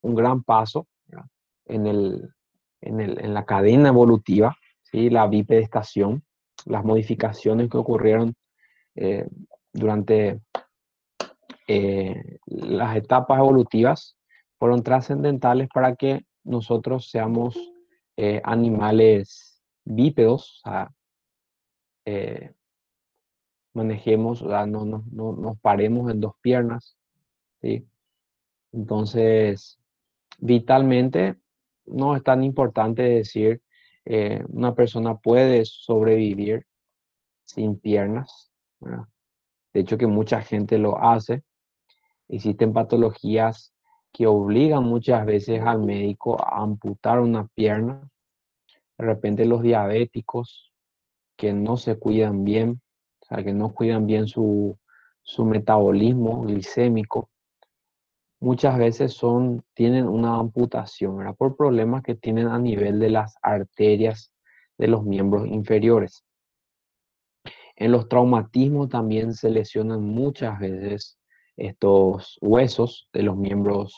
un gran paso, ¿verdad? en en la cadena evolutiva, ¿sí? La bipedestación, las modificaciones que ocurrieron eh, durante las etapas evolutivas fueron trascendentales para que nosotros seamos animales bípedos, o sea, eh, manejemos, o sea, no nos paremos en dos piernas, ¿sí? Entonces, vitalmente, no es tan importante decir, una persona puede sobrevivir sin piernas, ¿verdad? De hecho, que mucha gente lo hace. Existen patologías que obligan muchas veces al médico a amputar una pierna. De repente los diabéticos que no se cuidan bien, o sea, que no cuidan bien su metabolismo glicémico, muchas veces tienen una amputación, ¿verdad? Por problemas que tienen a nivel de las arterias de los miembros inferiores. En los traumatismos también se lesionan muchas veces estos huesos de los miembros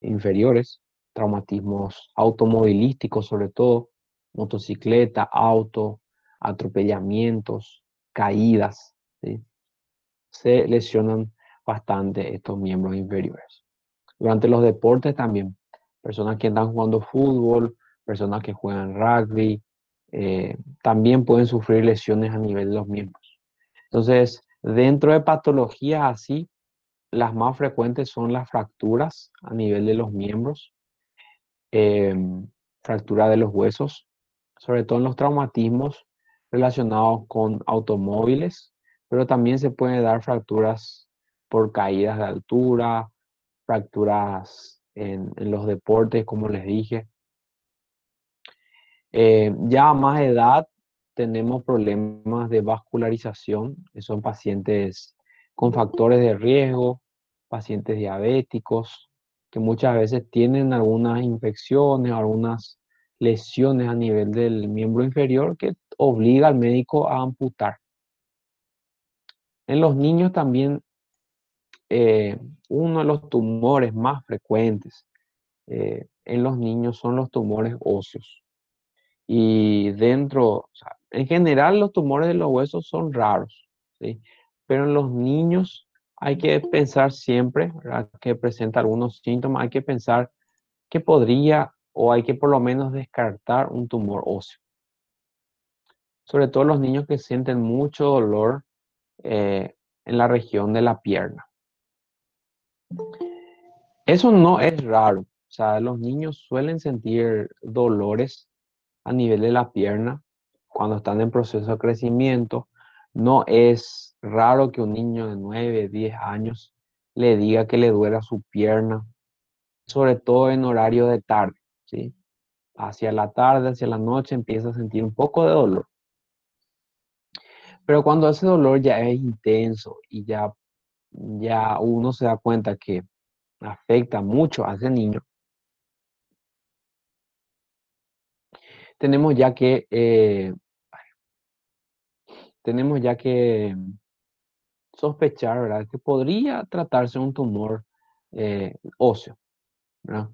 inferiores, traumatismos automovilísticos sobre todo, motocicleta, auto, atropellamientos, caídas, ¿sí? Se lesionan bastante estos miembros inferiores. Durante los deportes también, personas que están jugando fútbol, personas que juegan rugby, también pueden sufrir lesiones a nivel de los miembros. Entonces, dentro de patologías así, las más frecuentes son las fracturas a nivel de los miembros, eh, fractura de los huesos, sobre todo en los traumatismos relacionados con automóviles, pero también se pueden dar fracturas por caídas de altura, fracturas en los deportes, como les dije. Ya a más edad tenemos problemas de vascularización, que son pacientes con factores de riesgo, pacientes diabéticos, que muchas veces tienen algunas infecciones, algunas lesiones a nivel del miembro inferior que obliga al médico a amputar. En los niños también, eh, uno de los tumores más frecuentes en los niños son los tumores óseos. Y dentro, o sea, en general los tumores de los huesos son raros, ¿sí? Pero en los niños hay que pensar siempre, ¿verdad? Que presenta algunos síntomas, hay que pensar que podría o hay que por lo menos descartar un tumor óseo. Sobre todo los niños que sienten mucho dolor en la región de la pierna. Eso no es raro. O sea, los niños suelen sentir dolores a nivel de la pierna cuando están en proceso de crecimiento. No es raro que un niño de 9, 10 años le diga que le duela su pierna, sobre todo en horario de tarde, ¿sí? Hacia la tarde, hacia la noche empieza a sentir un poco de dolor. Pero cuando ese dolor ya es intenso y ya uno se da cuenta que afecta mucho a ese niño, tenemos ya que, tenemos ya que sospechar, ¿verdad? Que podría tratarse de un tumor óseo, ¿verdad?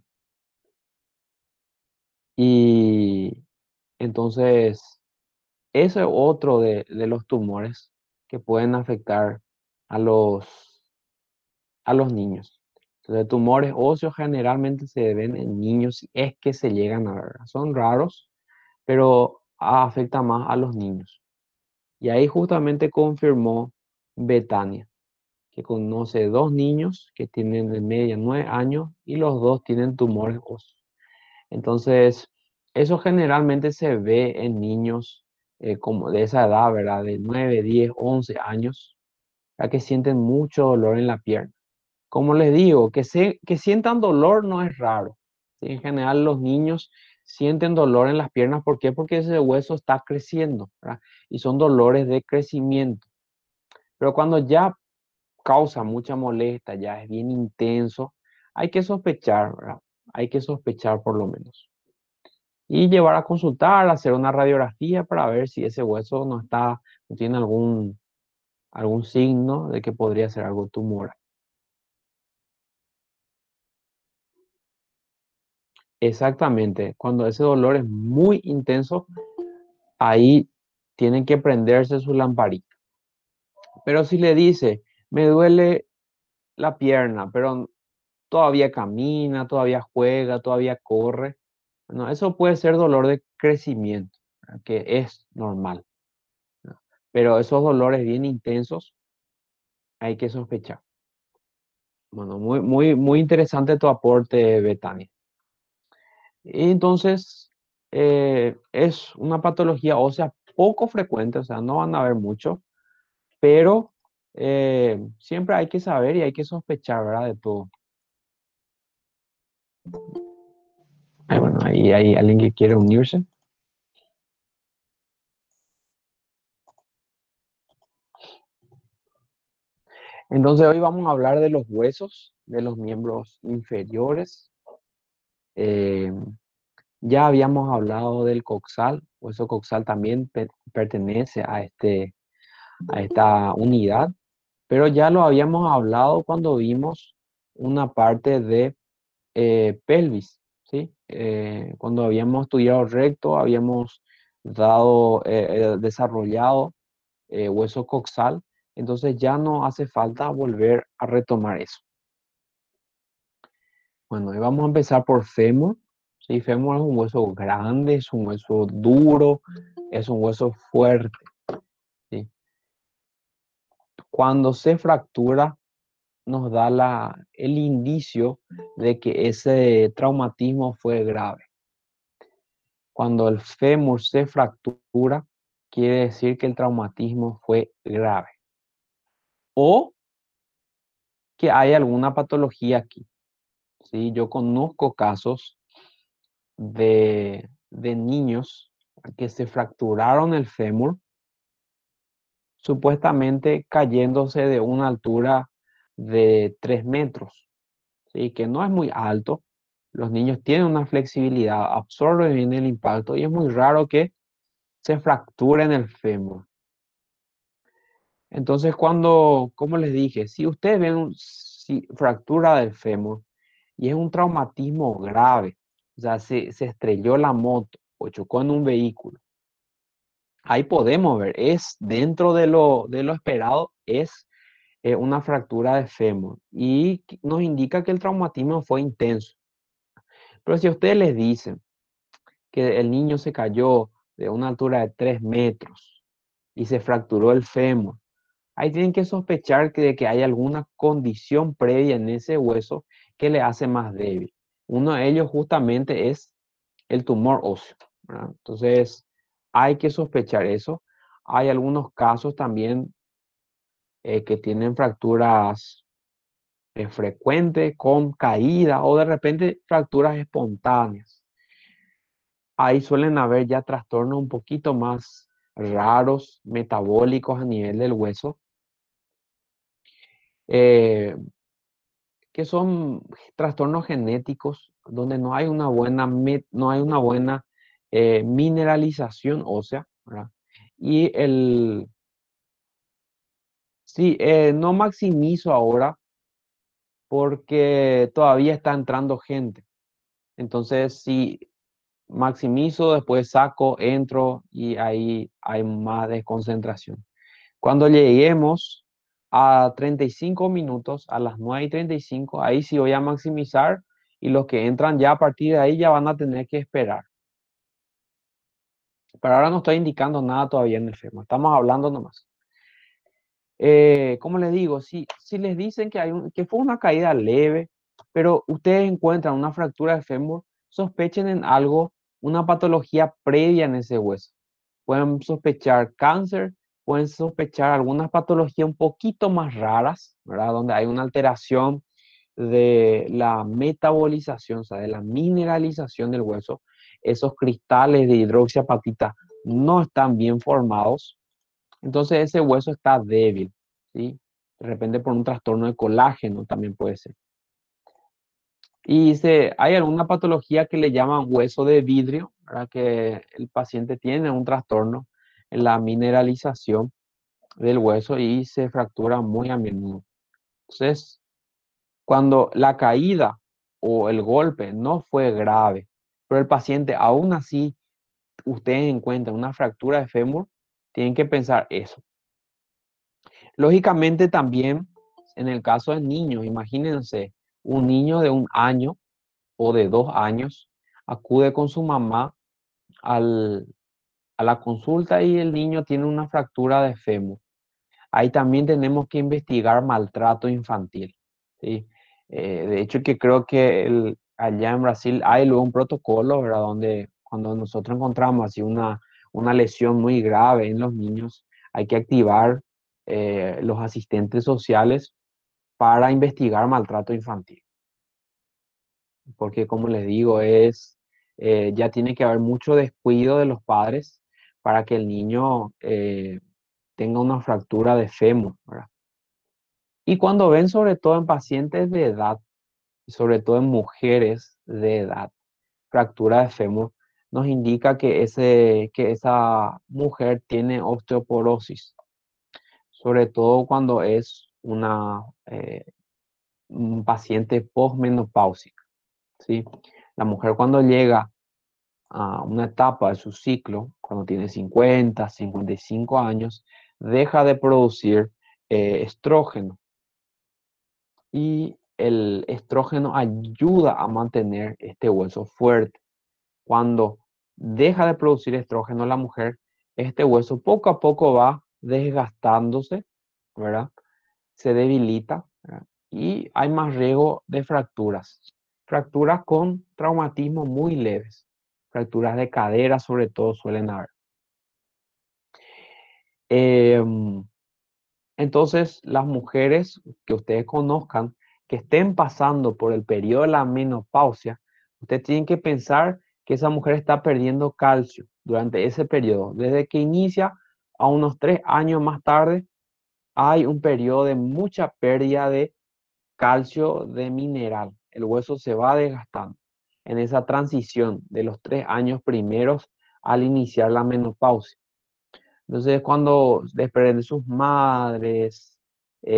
Y entonces, ese es otro de los tumores que pueden afectar a a los niños. Entonces, tumores óseos generalmente se ven en niños si es que se llegan a ver. Son raros, pero afecta más a los niños. Y ahí justamente confirmó Betania, que conoce dos niños que tienen de media 9 años y los dos tienen tumores óseos. Entonces, eso generalmente se ve en niños como de esa edad, ¿verdad? De 9, 10, 11 años, ya que sienten mucho dolor en la pierna. Como les digo, que sientan dolor no es raro, ¿sí? En general los niños sienten dolor en las piernas. ¿Por qué? Porque ese hueso está creciendo, ¿verdad? Y son dolores de crecimiento. Pero cuando ya causa mucha molestia, ya es bien intenso, hay que sospechar, ¿verdad? Hay que sospechar por lo menos. Y llevar a consultar, hacer una radiografía para ver si ese hueso no tiene algún signo de que podría ser algo tumoral. exactamente, cuando ese dolor es muy intenso, ahí tienen que prenderse su lamparita. Pero si le dice, me duele la pierna, pero todavía camina, todavía juega, todavía corre, no, eso puede ser dolor de crecimiento, ¿verdad? Que es normal, ¿no? Pero esos dolores bien intensos hay que sospechar. Bueno, muy interesante tu aporte, Betania. Y entonces, es una patología ósea poco frecuente, o sea, no van a ver mucho, pero siempre hay que saber y hay que sospechar, ¿verdad? De todo. Bueno, ahí hay alguien que quiere unirse. Entonces, hoy vamos a hablar de los huesos, de los miembros inferiores. Eh, ya habíamos hablado del coxal, hueso coxal también pertenece a esta unidad, pero ya lo habíamos hablado cuando vimos una parte de pelvis, ¿sí? Cuando habíamos estudiado recto, habíamos desarrollado hueso coxal, entonces ya no hace falta volver a retomar eso. Bueno, y vamos a empezar por fémur. Sí, fémur es un hueso grande, es un hueso duro, es un hueso fuerte, ¿sí? Cuando se fractura, nos da el indicio de que ese traumatismo fue grave. Cuando el fémur se fractura, quiere decir que el traumatismo fue grave o que hay alguna patología aquí. ¿Sí? Yo conozco casos de niños que se fracturaron el fémur, supuestamente cayéndose de una altura de 3 metros, ¿sí? Que no es muy alto. Los niños tienen una flexibilidad, absorben bien el impacto y es muy raro que se fracturen el fémur. Entonces, como les dije, si ustedes ven fractura del fémur y es un traumatismo grave, o sea, se estrelló la moto o chocó en un vehículo, ahí podemos ver, es dentro de lo esperado, es una fractura de fémur y nos indica que el traumatismo fue intenso. Pero si ustedes les dicen que el niño se cayó de una altura de 3 metros y se fracturó el fémur, ahí tienen que sospechar de que hay alguna condición previa en ese hueso que le hace más débil. Uno de ellos justamente es el tumor óseo, ¿verdad? Entonces, hay que sospechar eso. Hay algunos casos también que tienen fracturas frecuentes con caída o de repente fracturas espontáneas. Ahí suelen haber ya trastornos un poquito más raros, metabólicos a nivel del hueso, eh, que son trastornos genéticos donde no hay una buena mineralización ósea, ¿verdad? Y sí, no maximizo ahora porque todavía está entrando gente. Entonces, si maximizo, después saco, entro y ahí hay más desconcentración. Cuando lleguemos a 35 minutos, a las 9:35, ahí sí voy a maximizar y los que entran ya a partir de ahí ya van a tener que esperar. Pero ahora no estoy indicando nada todavía en el FEMA, estamos hablando nomás. Como les digo, si les dicen que fue una caída leve, pero ustedes encuentran una fractura de fémur, sospechen en algo, una patología previa en ese hueso. Pueden sospechar cáncer, pueden sospechar algunas patologías un poquito más raras, ¿verdad? Donde hay una alteración de la metabolización, o sea, de la mineralización del hueso. Esos cristales de hidroxiapatita no están bien formados, entonces ese hueso está débil, ¿sí? De repente por un trastorno de colágeno también puede ser. Y hay alguna patología que le llaman hueso de vidrio, ¿verdad? Que el paciente tiene un trastorno en la mineralización del hueso y se fractura muy a menudo. Entonces, cuando la caída o el golpe no fue grave, pero el paciente aún así, ustedes encuentran una fractura de fémur, tienen que pensar eso. Lógicamente también, en el caso de niños, imagínense, un niño de 1 año o de 2 años acude con su mamá al, a la consulta y el niño tiene una fractura de fémur. Ahí también tenemos que investigar maltrato infantil, ¿sí? De hecho, que creo que allá en Brasil hay luego un protocolo, ¿verdad? Donde cuando nosotros encontramos así una lesión muy grave en los niños, hay que activar los asistentes sociales para investigar maltrato infantil. Porque como les digo, ya tiene que haber mucho descuido de los padres para que el niño tenga una fractura de fémur, ¿verdad? Y cuando ven sobre todo en pacientes de edad, y sobre todo en mujeres de edad, fractura de fémur, nos indica que esa mujer tiene osteoporosis, sobre todo cuando es un paciente posmenopáusica, ¿sí? La mujer cuando llega a una etapa de su ciclo, cuando tiene 50, 55 años, deja de producir estrógeno. Y el estrógeno ayuda a mantener este hueso fuerte. Cuando deja de producir estrógeno la mujer, este hueso poco a poco va desgastándose, ¿verdad? Se debilita, ¿verdad? Y hay más riesgo de fracturas. Fracturas con traumatismo muy leves. Fracturas de cadera sobre todo suelen haber. Em, Entonces, las mujeres que ustedes conozcan, que estén pasando por el periodo de la menopausia, ustedes tienen que pensar que esa mujer está perdiendo calcio durante ese periodo. Desde que inicia a unos 3 años más tarde, hay un periodo de mucha pérdida de calcio de mineral. El hueso se va desgastando en esa transición de los 3 años primeros al iniciar la menopausia. Entonces, cuando desprenden sus madres,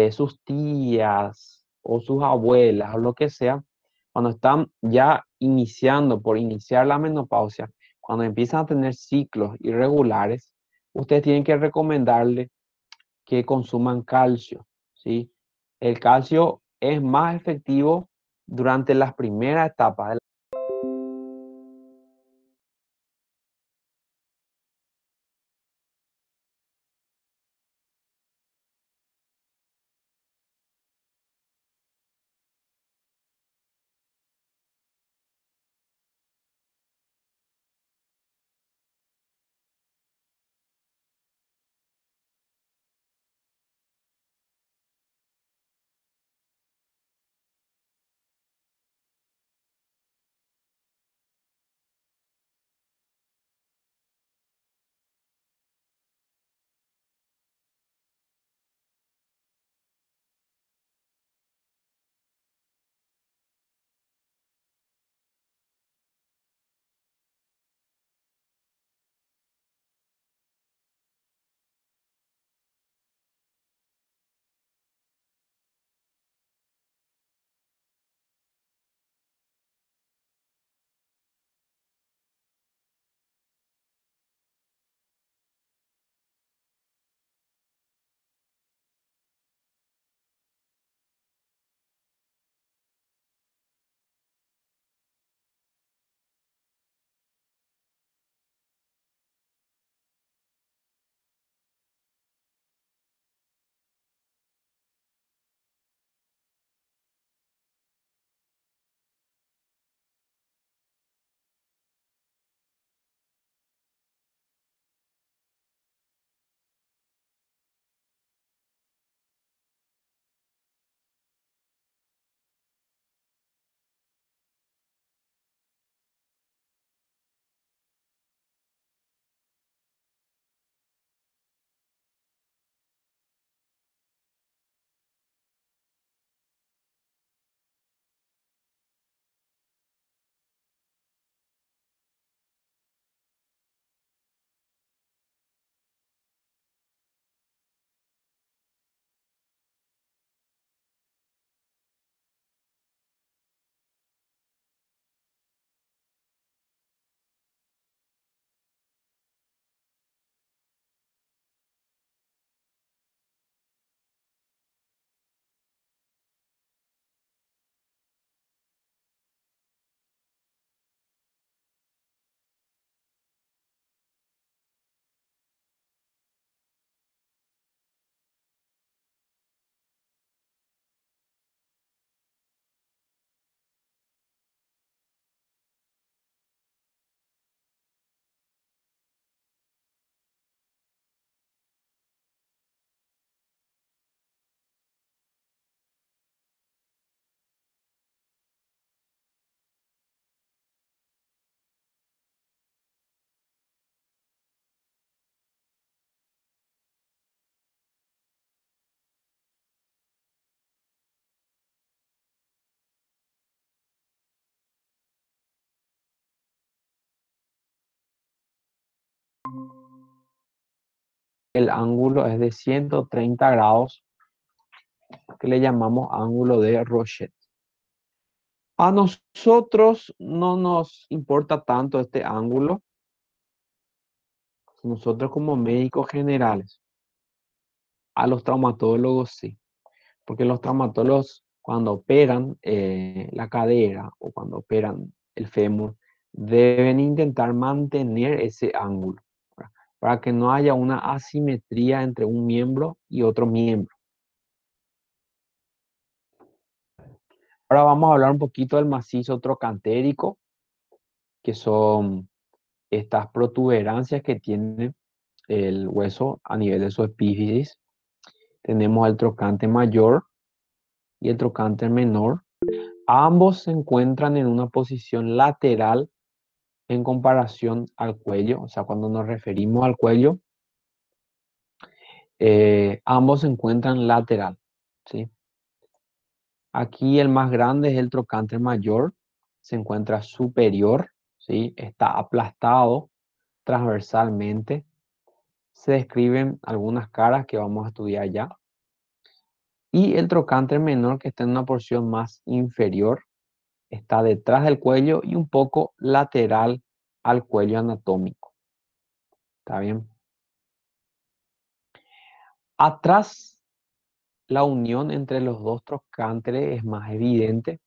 sus tías o sus abuelas o lo que sea, cuando están ya iniciando, por iniciar la menopausia, cuando empiezan a tener ciclos irregulares, ustedes tienen que recomendarle que consuman calcio, ¿sí? El calcio es más efectivo durante las primeras etapas de el ángulo es de 130 grados, que le llamamos ángulo de Rochet. A nosotros no nos importa tanto este ángulo, nosotros como médicos generales. A los traumatólogos sí, porque los traumatólogos cuando operan la cadera o cuando operan el fémur, deben intentar mantener ese ángulo, ¿verdad? Para que no haya una asimetría entre un miembro y otro miembro. Ahora vamos a hablar un poquito del macizo trocantérico, que son estas protuberancias que tiene el hueso a nivel de su epífisis. Tenemos el trocante mayor y el trocante menor. Ambos se encuentran en una posición lateral en comparación al cuello. O sea, cuando nos referimos al cuello, ambos se encuentran lateral, ¿sí? Aquí el más grande es el trocante mayor, se encuentra superior, ¿sí? Está aplastado transversalmente. Se describen algunas caras que vamos a estudiar ya. Y el trocánter menor, que está en una porción más inferior, está detrás del cuello y un poco lateral al cuello anatómico. ¿Está bien? Atrás, la unión entre los dos trocánteres es más evidente.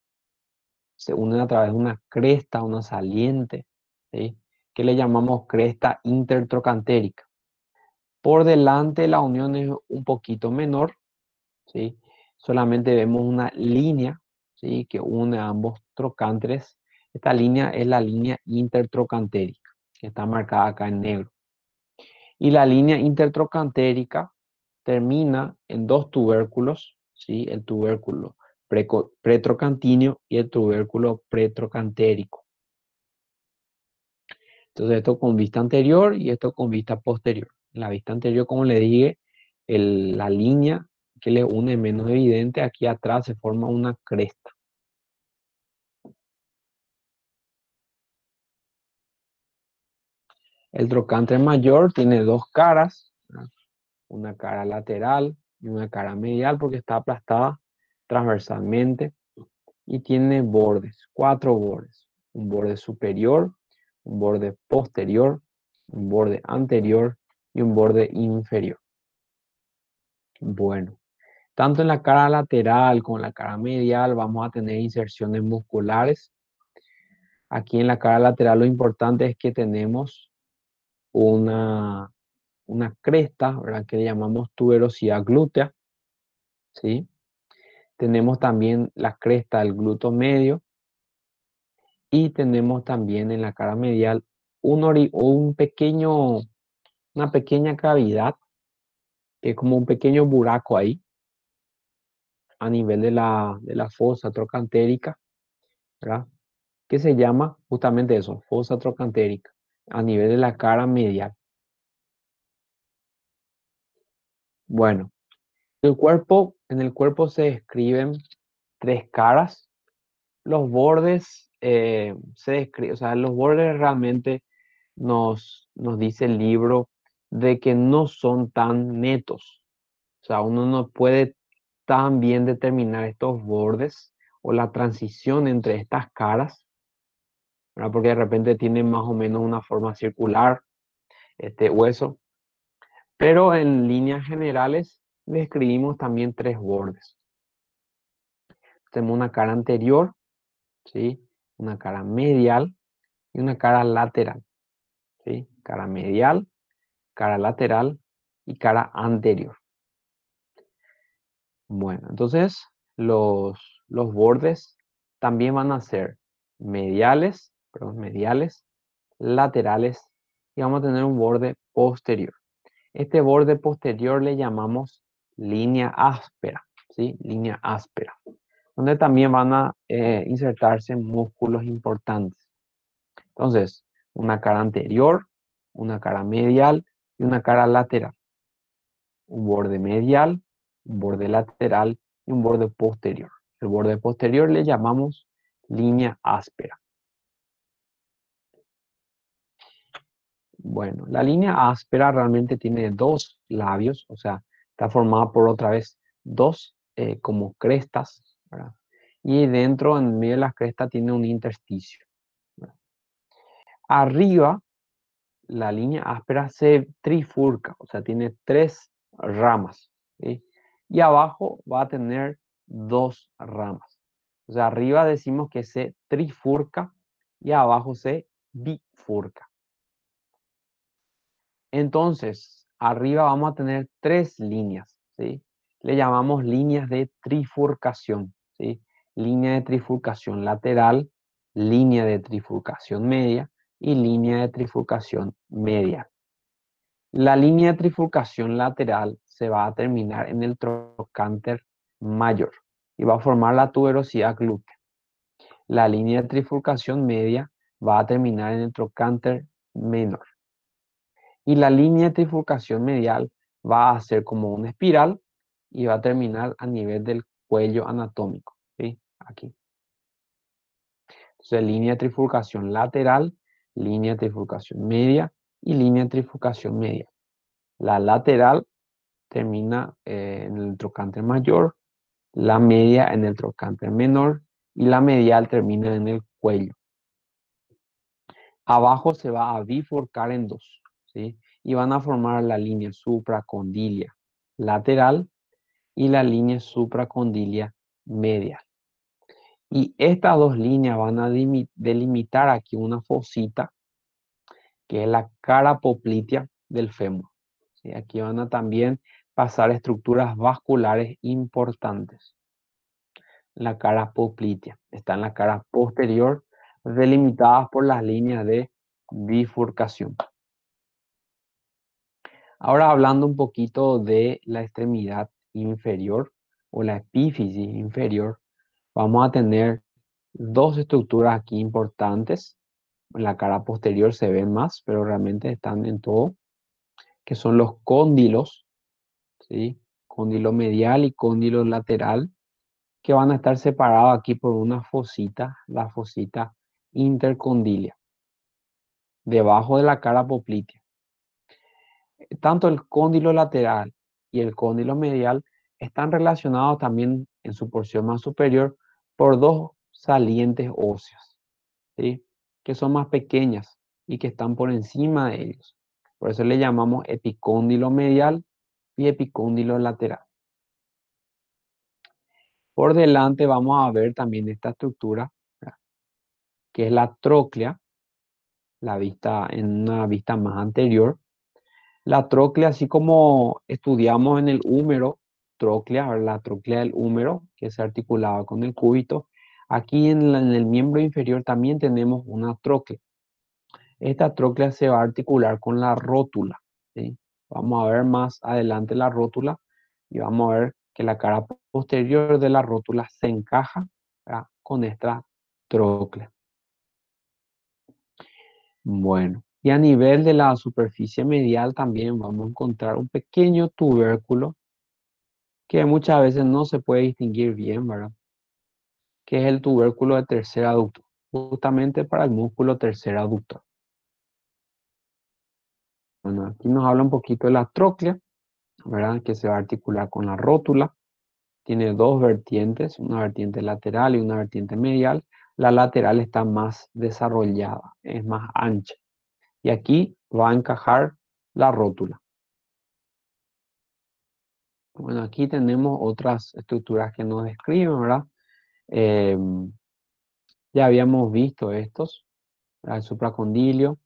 Se unen a través de una cresta, una saliente, ¿sí? Que le llamamos cresta intertrocantérica. Por delante, la unión es un poquito menor, ¿sí? Solamente vemos una línea, ¿sí? Que une a ambos trocánteres. Esta línea es la línea intertrocantérica, que está marcada acá en negro. Y la línea intertrocantérica termina en dos tubérculos, ¿sí? El tubérculo pretrocantíneo y el tubérculo pretrocantérico. Entonces esto con vista anterior y esto con vista posterior. En la vista anterior, como le dije, la línea que le une es menos evidente. Aquí atrás se forma una cresta. El trocánter mayor tiene dos caras, ¿verdad? Una cara lateral y una cara medial porque está aplastada transversalmente y tiene bordes, cuatro bordes. Un borde superior, un borde posterior, un borde anterior y un borde inferior. Bueno. Tanto en la cara lateral como en la cara medial vamos a tener inserciones musculares. Aquí en la cara lateral lo importante es que tenemos una, una cresta, ¿verdad? Que le llamamos tuberosidad glútea, ¿sí? Tenemos también la cresta del glúteo medio y tenemos también en la cara medial una pequeña cavidad, que es como un pequeño buraco ahí a nivel de la fosa trocantérica, ¿verdad? Que se llama justamente eso, fosa trocantérica, a nivel de la cara medial. Bueno, en el cuerpo se describen tres caras. Los bordes se describen, o sea, los bordes realmente nos dice el libro de que no son tan netos. O sea, uno no puede tan bien determinar estos bordes o la transición entre estas caras, ¿verdad? Porque de repente tienen más o menos una forma circular este hueso. Pero en líneas generales describimos también tres bordes. Tenemos una cara anterior, ¿sí? Una cara medial y una cara lateral, ¿sí? Cara medial, cara lateral y cara anterior. Bueno, entonces los bordes también van a ser mediales, laterales y vamos a tener un borde posterior. Este borde posterior le llamamos línea áspera, ¿sí? Línea áspera, donde también van a insertarse músculos importantes. Entonces, una cara anterior, una cara medial y una cara lateral. Un borde medial, un borde lateral y un borde posterior. El borde posterior le llamamos línea áspera. Bueno, la línea áspera realmente tiene dos labios, o sea, está formada por otra vez dos como crestas, ¿verdad? Y dentro, en medio de las crestas, tiene un intersticio, ¿verdad? Arriba, la línea áspera se trifurca, o sea, tiene tres ramas, ¿sí? Y abajo va a tener dos ramas. O sea, arriba decimos que se trifurca y abajo se bifurca. Entonces, arriba vamos a tener tres líneas, ¿sí? Le llamamos líneas de trifurcación, ¿sí? Línea de trifurcación lateral, línea de trifurcación media y línea de trifurcación media. La línea de trifurcación lateral se va a terminar en el trocánter mayor y va a formar la tuberosidad glútea. La línea de trifurcación media va a terminar en el trocánter menor. Y la línea de trifurcación medial va a ser como una espiral y va a terminar a nivel del cuello anatómico, ¿sí? Aquí. Entonces, línea de trifurcación lateral, línea de trifurcación media y línea de trifurcación media. La lateral termina en el trocánter mayor, la media en el trocánter menor y la medial termina en el cuello. Abajo se va a bifurcar en dos, ¿sí? Y van a formar la línea supracondilia lateral y la línea supracondilia medial. Y estas dos líneas van a delimitar aquí una fosita que es la cara poplitea del fémur, ¿sí? Aquí van a también pasar estructuras vasculares importantes. La cara poplitea está en la cara posterior, delimitadas por las líneas de bifurcación. Ahora hablando un poquito de la extremidad inferior o la epífisis inferior, vamos a tener dos estructuras aquí importantes. En la cara posterior se ven más, pero realmente están en todo, que son los cóndilos, ¿sí? Cóndilo medial y cóndilo lateral, que van a estar separados aquí por una fosita, la fosita intercondilia, debajo de la cara poplitea. Tanto el cóndilo lateral y el cóndilo medial están relacionados también en su porción más superior por dos salientes óseas, ¿sí? Que son más pequeñas y que están por encima de ellos. Por eso le llamamos epicóndilo medial y epicóndilo lateral. Por delante vamos a ver también esta estructura, ¿verdad? Que es la tróclea, la vista en una vista más anterior. La tróclea, así como estudiamos en el húmero, tróclea, la tróclea del húmero, que se articulaba con el cúbito, aquí en el miembro inferior también tenemos una tróclea. Esta tróclea se va a articular con la rótula, ¿sí? Vamos a ver más adelante la rótula y vamos a ver que la cara posterior de la rótula se encaja, ¿verdad? Con esta tróclea. Bueno, y a nivel de la superficie medial también vamos a encontrar un pequeño tubérculo que muchas veces no se puede distinguir bien, ¿verdad? Que es el tubérculo de tercer aductor, justamente para el músculo tercer aductor. Bueno, aquí nos habla un poquito de la tróclea, ¿verdad? Que se va a articular con la rótula. Tiene dos vertientes, una vertiente lateral y una vertiente medial. La lateral está más desarrollada, es más ancha. Y aquí va a encajar la rótula. Bueno, aquí tenemos otras estructuras que nos describen, ¿verdad? Eh, ya habíamos visto estos, ¿verdad? El supracondilio,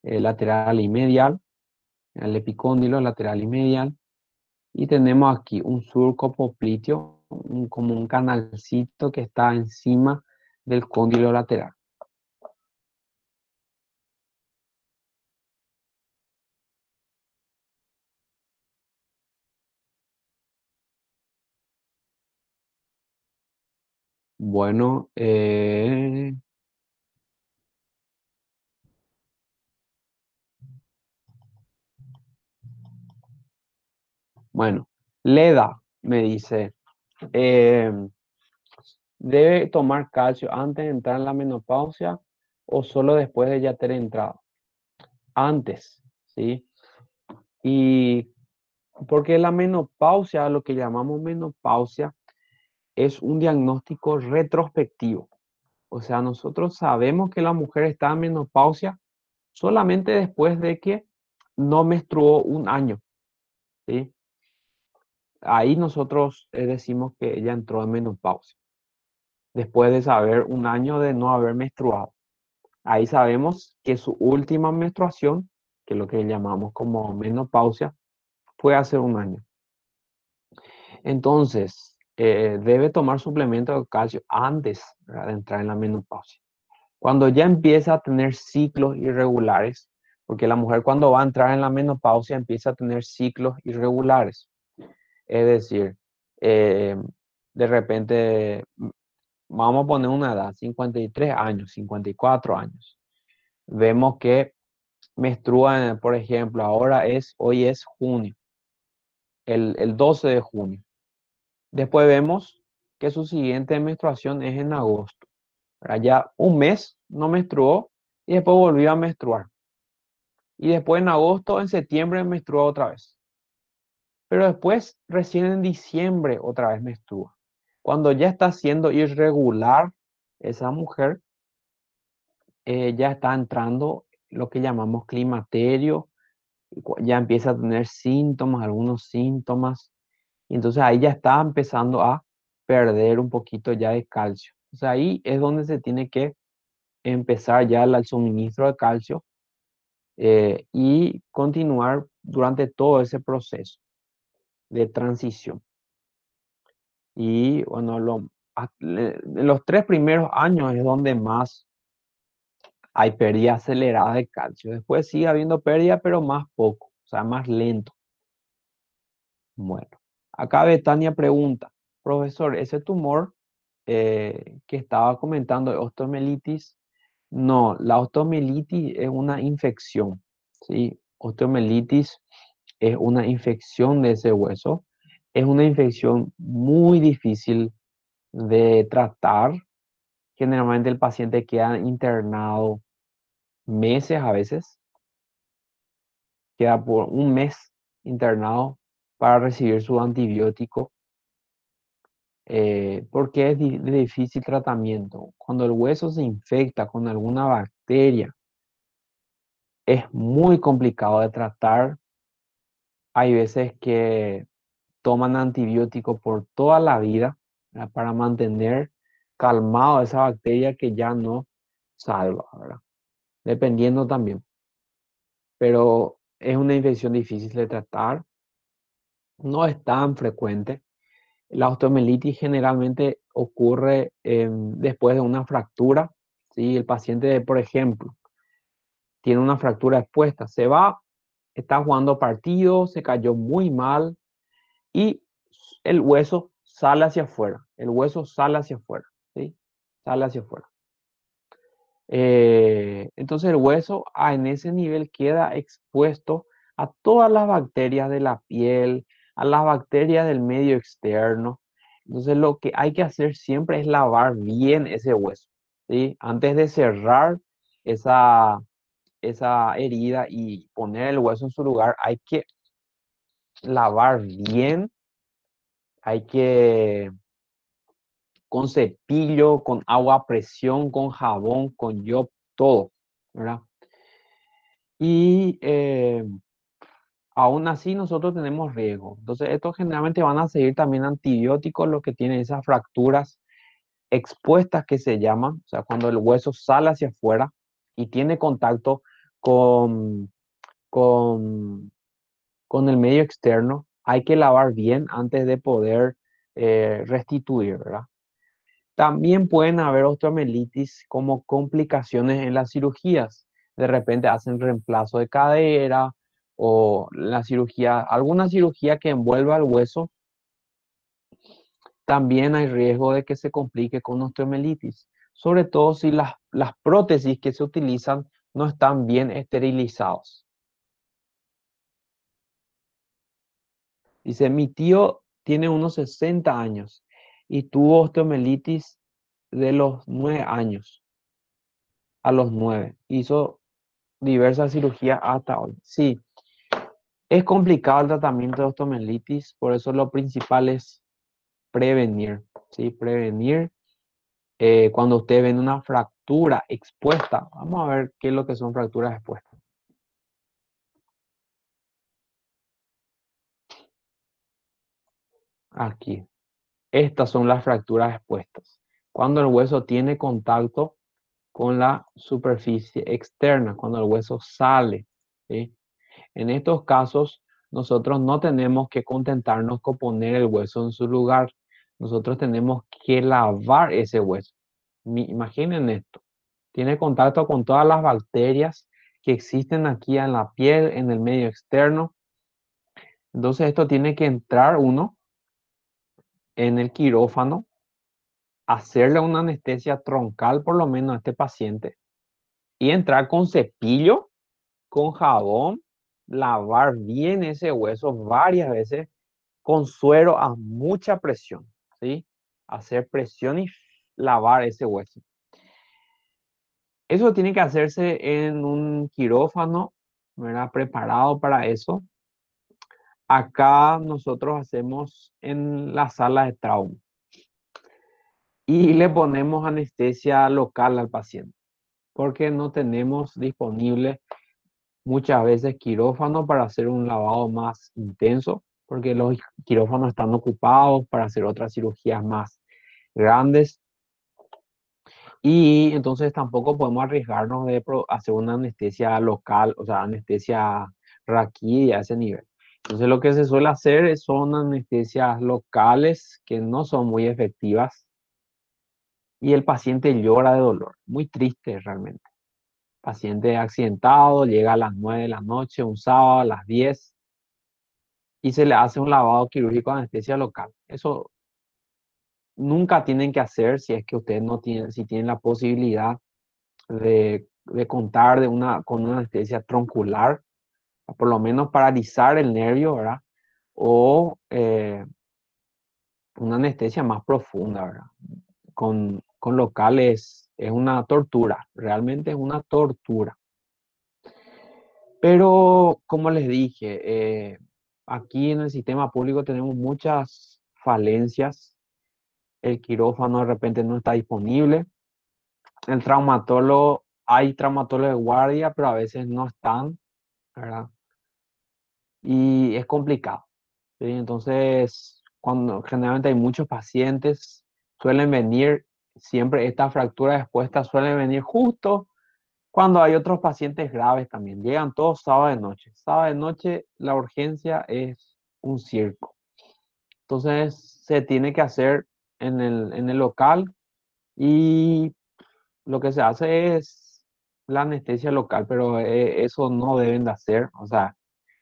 lateral y medial, el epicóndilo lateral y medial. Y tenemos aquí un surco popliteo, como un canalcito que está encima del cóndilo lateral. Bueno, bueno, Leda me dice, eh, ¿debe tomar calcio antes de entrar en la menopausia o solo después de ya tener entrado? antes, ¿sí? Y porque la menopausia, lo que llamamos menopausia, es un diagnóstico retrospectivo. O sea, nosotros sabemos que la mujer está en menopausia solamente después de que no menstruó un año, ¿sí? Ahí nosotros decimos que ella entró en menopausia, después de saber un año de no haber menstruado. Ahí sabemos que su última menstruación, que es lo que llamamos como menopausia, fue hace un año. Entonces, debe tomar suplemento de calcio antes, ¿verdad?, de entrar en la menopausia. Cuando ya empieza a tener ciclos irregulares, porque la mujer cuando va a entrar en la menopausia empieza a tener ciclos irregulares. Es decir, eh, de repente, vamos a poner una edad, 53 años, 54 años. Vemos que menstrua, por ejemplo, hoy es junio, el 12 de junio. Después vemos que su siguiente menstruación es en agosto. ¿Verdad? Ya un mes no menstruó y después volvió a menstruar. Y después en agosto, en septiembre menstruó otra vez. Pero después, recién en diciembre, otra vez menstrua. Cuando ya está siendo irregular esa mujer, ya está entrando lo que llamamos climaterio, ya empieza a tener síntomas, algunos síntomas, y entonces ahí ya está empezando a perder un poquito ya de calcio. O sea, ahí es donde se tiene que empezar ya el suministro de calcio, y continuar durante todo ese proceso de transición. Y bueno, en los 3 primeros años es donde más hay pérdida acelerada de calcio. Después sigue habiendo pérdida, pero más poco, o sea, más lento. Bueno, acá Betania pregunta, profesor, ese tumor que estaba comentando de osteomelitis, no, la osteomelitis es una infección, ¿sí? Osteomelitis es una infección de ese hueso, es una infección muy difícil de tratar. Generalmente el paciente queda internado meses a veces, queda por un mes internado para recibir su antibiótico, porque es de difícil tratamiento. Cuando el hueso se infecta con alguna bacteria, es muy complicado de tratar. Hay veces que toman antibiótico por toda la vida, ¿verdad?, para mantener calmado esa bacteria que ya no salva, ¿verdad? Dependiendo también. Pero es una infección difícil de tratar, no es tan frecuente. La osteomelitis generalmente ocurre después de una fractura. Si el paciente, por ejemplo, tiene una fractura expuesta, se va, está jugando partido, se cayó muy mal y el hueso sale hacia afuera. El hueso sale hacia afuera, ¿sí? Sale hacia afuera. Entonces el hueso en ese nivel queda expuesto a todas las bacterias de la piel, a las bacterias del medio externo. Entonces lo que hay que hacer siempre es lavar bien ese hueso, ¿sí? Antes de cerrar esa, esa herida y poner el hueso en su lugar, hay que lavar bien, hay que con cepillo, con agua a presión, con jabón, con yodo, todo, ¿verdad? Y aún así nosotros tenemos riesgo. Entonces, estos generalmente van a seguir también antibióticos, los que tienen esas fracturas expuestas que se llaman, o sea, cuando el hueso sale hacia afuera y tiene contacto con, con, con el medio externo, hay que lavar bien antes de poder restituir, ¿verdad? También pueden haber osteomelitis como complicaciones en las cirugías. De repente hacen reemplazo de cadera o la cirugía, alguna cirugía que envuelva el hueso. También hay riesgo de que se complique con osteomelitis, sobre todo si las prótesis que se utilizan no están bien esterilizados. Dice, mi tío tiene unos 60 años y tuvo osteomelitis de los 9 años a los 9. Hizo diversas cirugías hasta hoy. Sí, es complicado el tratamiento de osteomielitis, por eso lo principal es prevenir, ¿sí? Prevenir. Cuando usted ven una fractura expuesta, vamos a ver qué es lo que son fracturas expuestas. Aquí. Estas son las fracturas expuestas. Cuando el hueso tiene contacto con la superficie externa, cuando el hueso sale, ¿sí? En estos casos, nosotros no tenemos que contentarnos con poner el hueso en su lugar. Nosotros tenemos que lavar ese hueso. Imaginen esto. Tiene contacto con todas las bacterias que existen aquí en la piel, en el medio externo. Entonces esto tiene que entrar uno en el quirófano, hacerle una anestesia troncal por lo menos a este paciente y entrar con cepillo, con jabón, lavar bien ese hueso varias veces con suero a mucha presión, ¿sí? Hacer presión y lavar ese hueso. Eso tiene que hacerse en un quirófano, ¿verdad? Preparado para eso. Acá nosotros hacemos en la sala de trauma y le ponemos anestesia local al paciente, porque no tenemos disponible muchas veces quirófano para hacer un lavado más intenso, porque los quirófanos están ocupados para hacer otras cirugías más grandes. Y entonces tampoco podemos arriesgarnos de hacer una anestesia local, o sea, anestesia raquídea a ese nivel. Entonces lo que se suele hacer son anestesias locales que no son muy efectivas y el paciente llora de dolor. Muy triste realmente. Paciente accidentado, llega a las 9 de la noche, un sábado a las 10 y se le hace un lavado quirúrgico de anestesia local. Eso nunca tienen que hacer si es que ustedes no tienen, si tienen la posibilidad de contar con una anestesia troncular, por lo menos paralizar el nervio, ¿verdad? O una anestesia más profunda, ¿verdad? Con locales es una tortura, realmente es una tortura. Pero, como les dije, aquí en el sistema público tenemos muchas falencias. El quirófano de repente no está disponible. El traumatólogo, hay traumatólogos de guardia, pero a veces no están, ¿verdad? Y es complicado, ¿sí? Entonces, cuando generalmente hay muchos pacientes, suelen venir, siempre estas fracturas expuestas suelen venir justo cuando hay otros pacientes graves también. Llegan todos sábado de noche. Sábado de noche la urgencia es un circo. Entonces, se tiene que hacer en el local y lo que se hace es la anestesia local, pero eso no deben de hacer. O sea,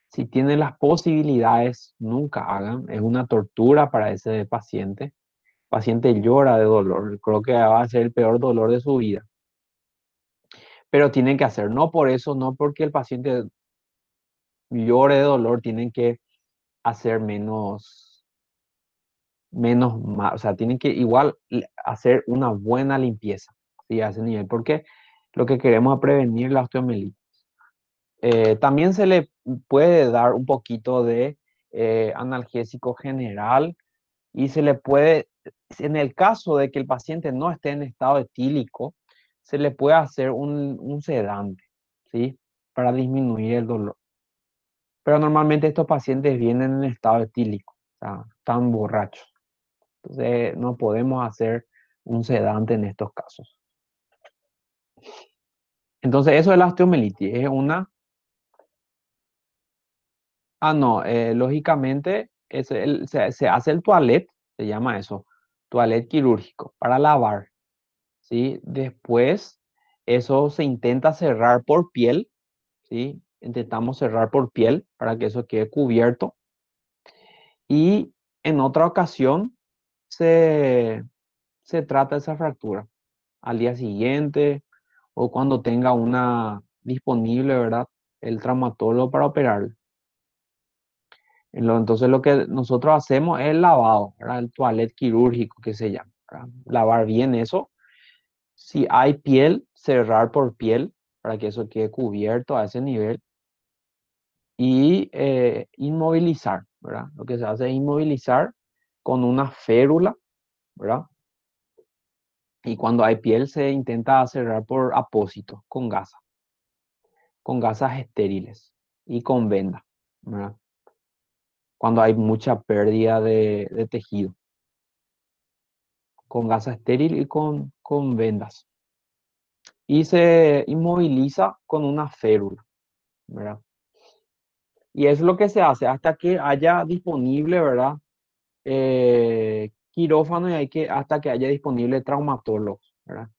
si tienen las posibilidades, nunca hagan. Es una tortura para ese paciente. El paciente llora de dolor. Creo que va a ser el peor dolor de su vida. Pero tienen que hacer. No por eso, no porque el paciente llore de dolor, tienen que hacer o sea, tienen que igual hacer una buena limpieza, ¿sí? A ese nivel, porque lo que queremos es prevenir la osteomielitis. También se le puede dar un poquito de analgésico general y se le puede, en el caso de que el paciente no esté en estado etílico, se le puede hacer un sedante, ¿sí? Para disminuir el dolor. Pero normalmente estos pacientes vienen en estado etílico, o sea, están borrachos. Entonces no podemos hacer un sedante en estos casos. Entonces eso es la osteomielitis, es una. Ah, no, lógicamente se hace el toilet, se llama eso, toilet quirúrgico, para lavar, ¿sí? Después, eso se intenta cerrar por piel, ¿sí? Intentamos cerrar por piel para que eso quede cubierto. Y en otra ocasión se, se trata esa fractura al día siguiente o cuando tenga una disponible, ¿verdad? El traumatólogo para operar. Entonces lo que nosotros hacemos es el lavado, ¿verdad? El toilet quirúrgico que se llama, ¿verdad? Lavar bien eso. Si hay piel, cerrar por piel para que eso quede cubierto a ese nivel y inmovilizar, ¿verdad? Lo que se hace es inmovilizar con una férula, ¿verdad? Y cuando hay piel se intenta cerrar por apósito, con gasas estériles y con venda, ¿verdad? Cuando hay mucha pérdida de tejido, con gasa estéril y con vendas. Y se inmoviliza con una férula, ¿verdad? Y es lo que se hace hasta que haya disponible, ¿verdad? Quirófano y hasta que haya disponible traumatólogos, ¿verdad?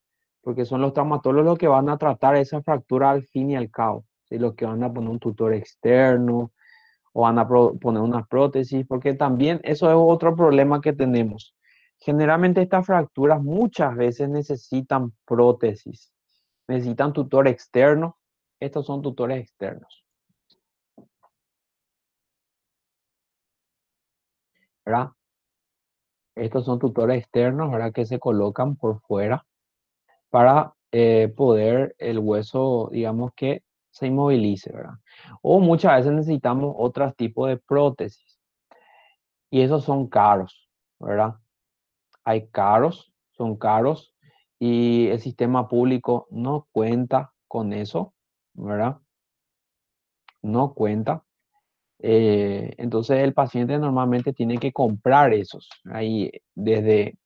Porque son los traumatólogos los que van a tratar esa fractura al fin y al cabo, ¿sí? Los que van a poner un tutor externo o van a poner una prótesis, porque también eso es otro problema que tenemos. Generalmente estas fracturas muchas veces necesitan prótesis, necesitan tutor externo. Estos son tutores externos, ¿verdad? Estos son tutores externos, ¿verdad? Que se colocan por fuera para poder el hueso, digamos que se inmovilice, ¿verdad? O muchas veces necesitamos otros tipos de prótesis y esos son caros, ¿verdad? Hay caros, son caros y el sistema público no cuenta con eso, ¿verdad? No cuenta. Entonces el paciente normalmente tiene que comprar esos. Ahí desde,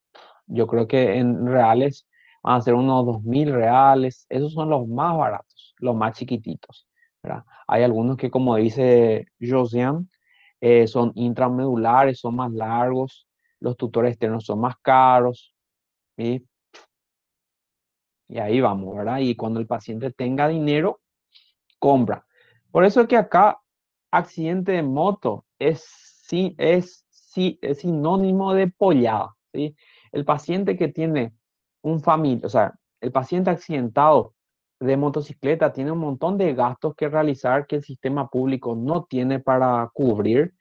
yo creo que en reales van a ser unos 2.000 reales. Esos son los más baratos, los más chiquititos, ¿verdad? Hay algunos que, como dice Josiane, son intramedulares, son más largos. Los tutores externos son más caros. ¿Sí? Y ahí vamos, ¿verdad? Y cuando el paciente tenga dinero, compra. Por eso es que acá accidente de moto es sinónimo de pollada, ¿sí? El paciente que tiene un familia, o sea, el paciente accidentado de motocicleta tiene un montón de gastos que realizar que el sistema público no tiene para cubrir.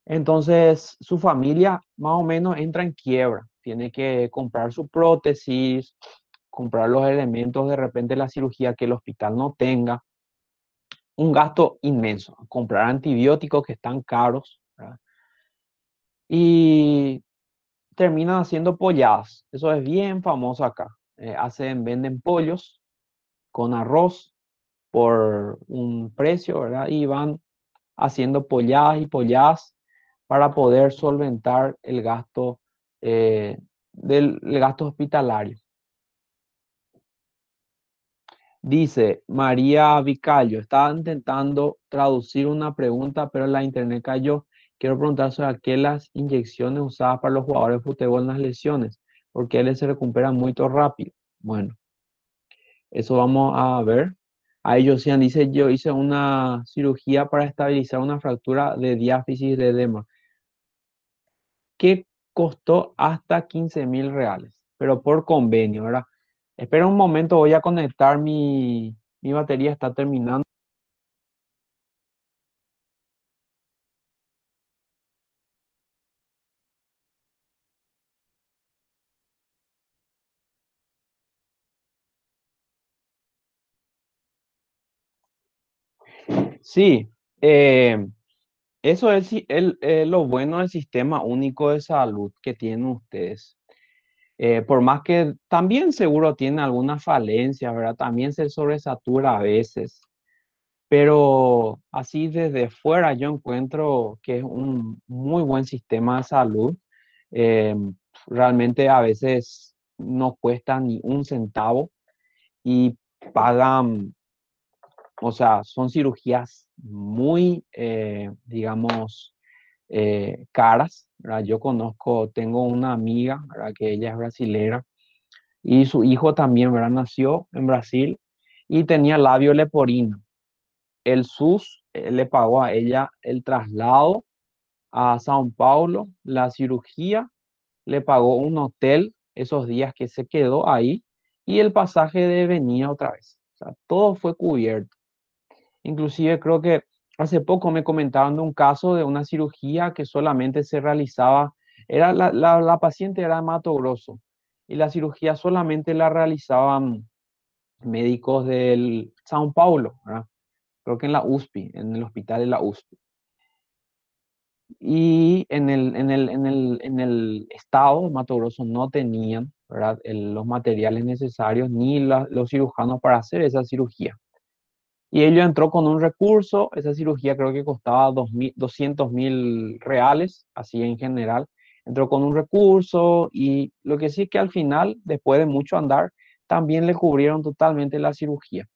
Entonces, su familia más o menos entra en quiebra. Tiene que comprar su prótesis, comprar los elementos de repente la cirugía que el hospital no tenga. Un gasto inmenso. Comprar antibióticos que están caros, ¿verdad? Y terminan haciendo polladas. Eso es bien famoso acá. Venden pollos con arroz por un precio, ¿verdad? Y van haciendo polladas y polladas para poder solventar el gasto el gasto hospitalario. Dice María Vicayo, estaba intentando traducir una pregunta, pero la internet cayó. Quiero preguntar sobre qué las inyecciones usadas para los jugadores de fútbol en las lesiones, porque él se recupera muy rápido. Bueno, eso vamos a ver. Ahí Josian dice, yo hice una cirugía para estabilizar una fractura de diáfisis de edema, que costó hasta 15.000 reales, pero por convenio, ¿verdad? Espera un momento, voy a conectar mi batería, está terminando. Sí, eso es lo bueno del sistema único de salud que tienen ustedes. Por más que también seguro tiene algunas falencias, ¿verdad? También se sobresatura a veces, pero así desde fuera yo encuentro que es un muy buen sistema de salud. Eh, Realmente a veces no cuesta ni un centavo y pagan, o sea, son cirugías muy, digamos, caras, ¿verdad? Yo conozco, tengo una amiga, ¿verdad? Que ella es brasilera y su hijo también, ¿verdad? Nació en Brasil y tenía labio leporino. El SUS le pagó a ella el traslado a Sao Paulo, la cirugía, le pagó un hotel esos días que se quedó ahí y el pasaje de venida otra vez. O sea, todo fue cubierto. Inclusive creo que hace poco me comentaban de un caso de una cirugía que solamente se realizaba, la paciente era de Mato Grosso y la cirugía solamente la realizaban médicos del São Paulo, ¿verdad? Creo que en la USP, en el hospital de la USP. Y en el estado, Mato Grosso no tenían, ¿verdad? Los materiales necesarios ni los cirujanos para hacer esa cirugía. Y ello entró con un recurso, esa cirugía creo que costaba 200.000 reales, así en general. Entró con un recurso y lo que sí es que al final, después de mucho andar, también le cubrieron totalmente la cirugía.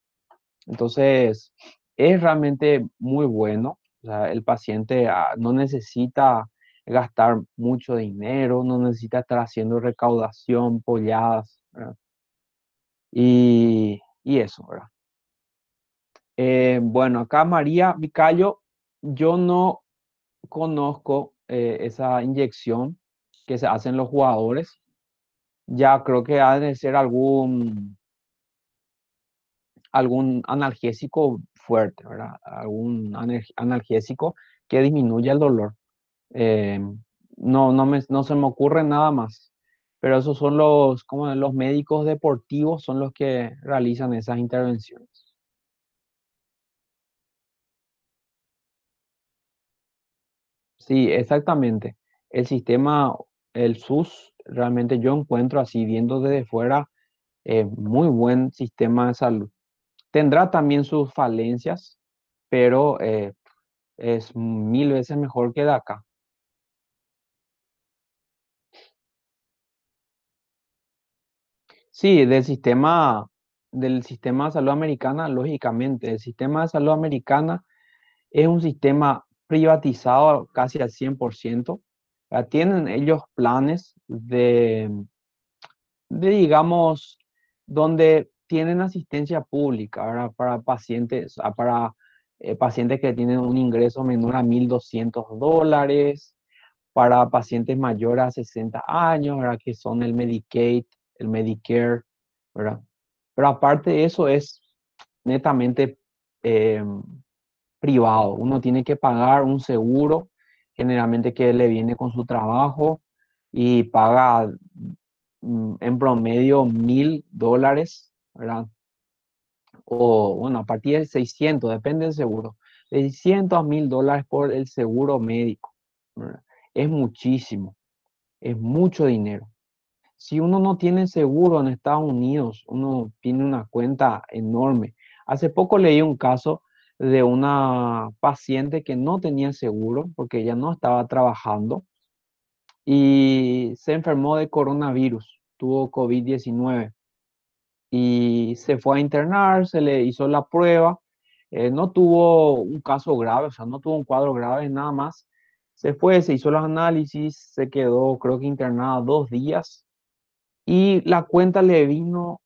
Entonces, es realmente muy bueno. O sea, el paciente no necesita gastar mucho dinero, no necesita estar haciendo recaudación, polladas, ¿verdad? Y eso, ¿verdad? Bueno, acá María Vicayo, yo no conozco esa inyección que se hacen los jugadores. Ya creo que ha de ser algún analgésico fuerte, ¿verdad? Algún analgésico que disminuya el dolor. Eh, no se me ocurre nada más. Pero esos son como los médicos deportivos son los que realizan esas intervenciones. Sí, exactamente. El sistema, el SUS, realmente yo encuentro así, viendo desde fuera, muy buen sistema de salud. Tendrá también sus falencias, pero es mil veces mejor que de acá. Sí, del sistema de salud americana, lógicamente, el sistema de salud americana es un sistema privatizado casi al 100%. Tienen ellos planes digamos, donde tienen asistencia pública, ¿verdad? Para pacientes, pacientes que tienen un ingreso menor a $1.200, para pacientes mayores a 60 años, ¿verdad? Que son el Medicaid, el Medicare, ¿verdad? Pero aparte de eso es netamente eh, privado. Uno tiene que pagar un seguro, generalmente que le viene con su trabajo y paga en promedio $1.000, ¿verdad? O bueno, a partir de 600, depende del seguro. De 600 a $1.000 por el seguro médico, ¿verdad? Es muchísimo, es mucho dinero. Si uno no tiene seguro en Estados Unidos, uno tiene una cuenta enorme. Hace poco leí un caso de una paciente que no tenía seguro porque ella no estaba trabajando y se enfermó de coronavirus, tuvo COVID-19 y se fue a internar, se le hizo la prueba, no tuvo un caso grave, o sea, no tuvo un cuadro grave, nada más. Se fue, se hizo los análisis, se quedó creo que internada 2 días y la cuenta le vino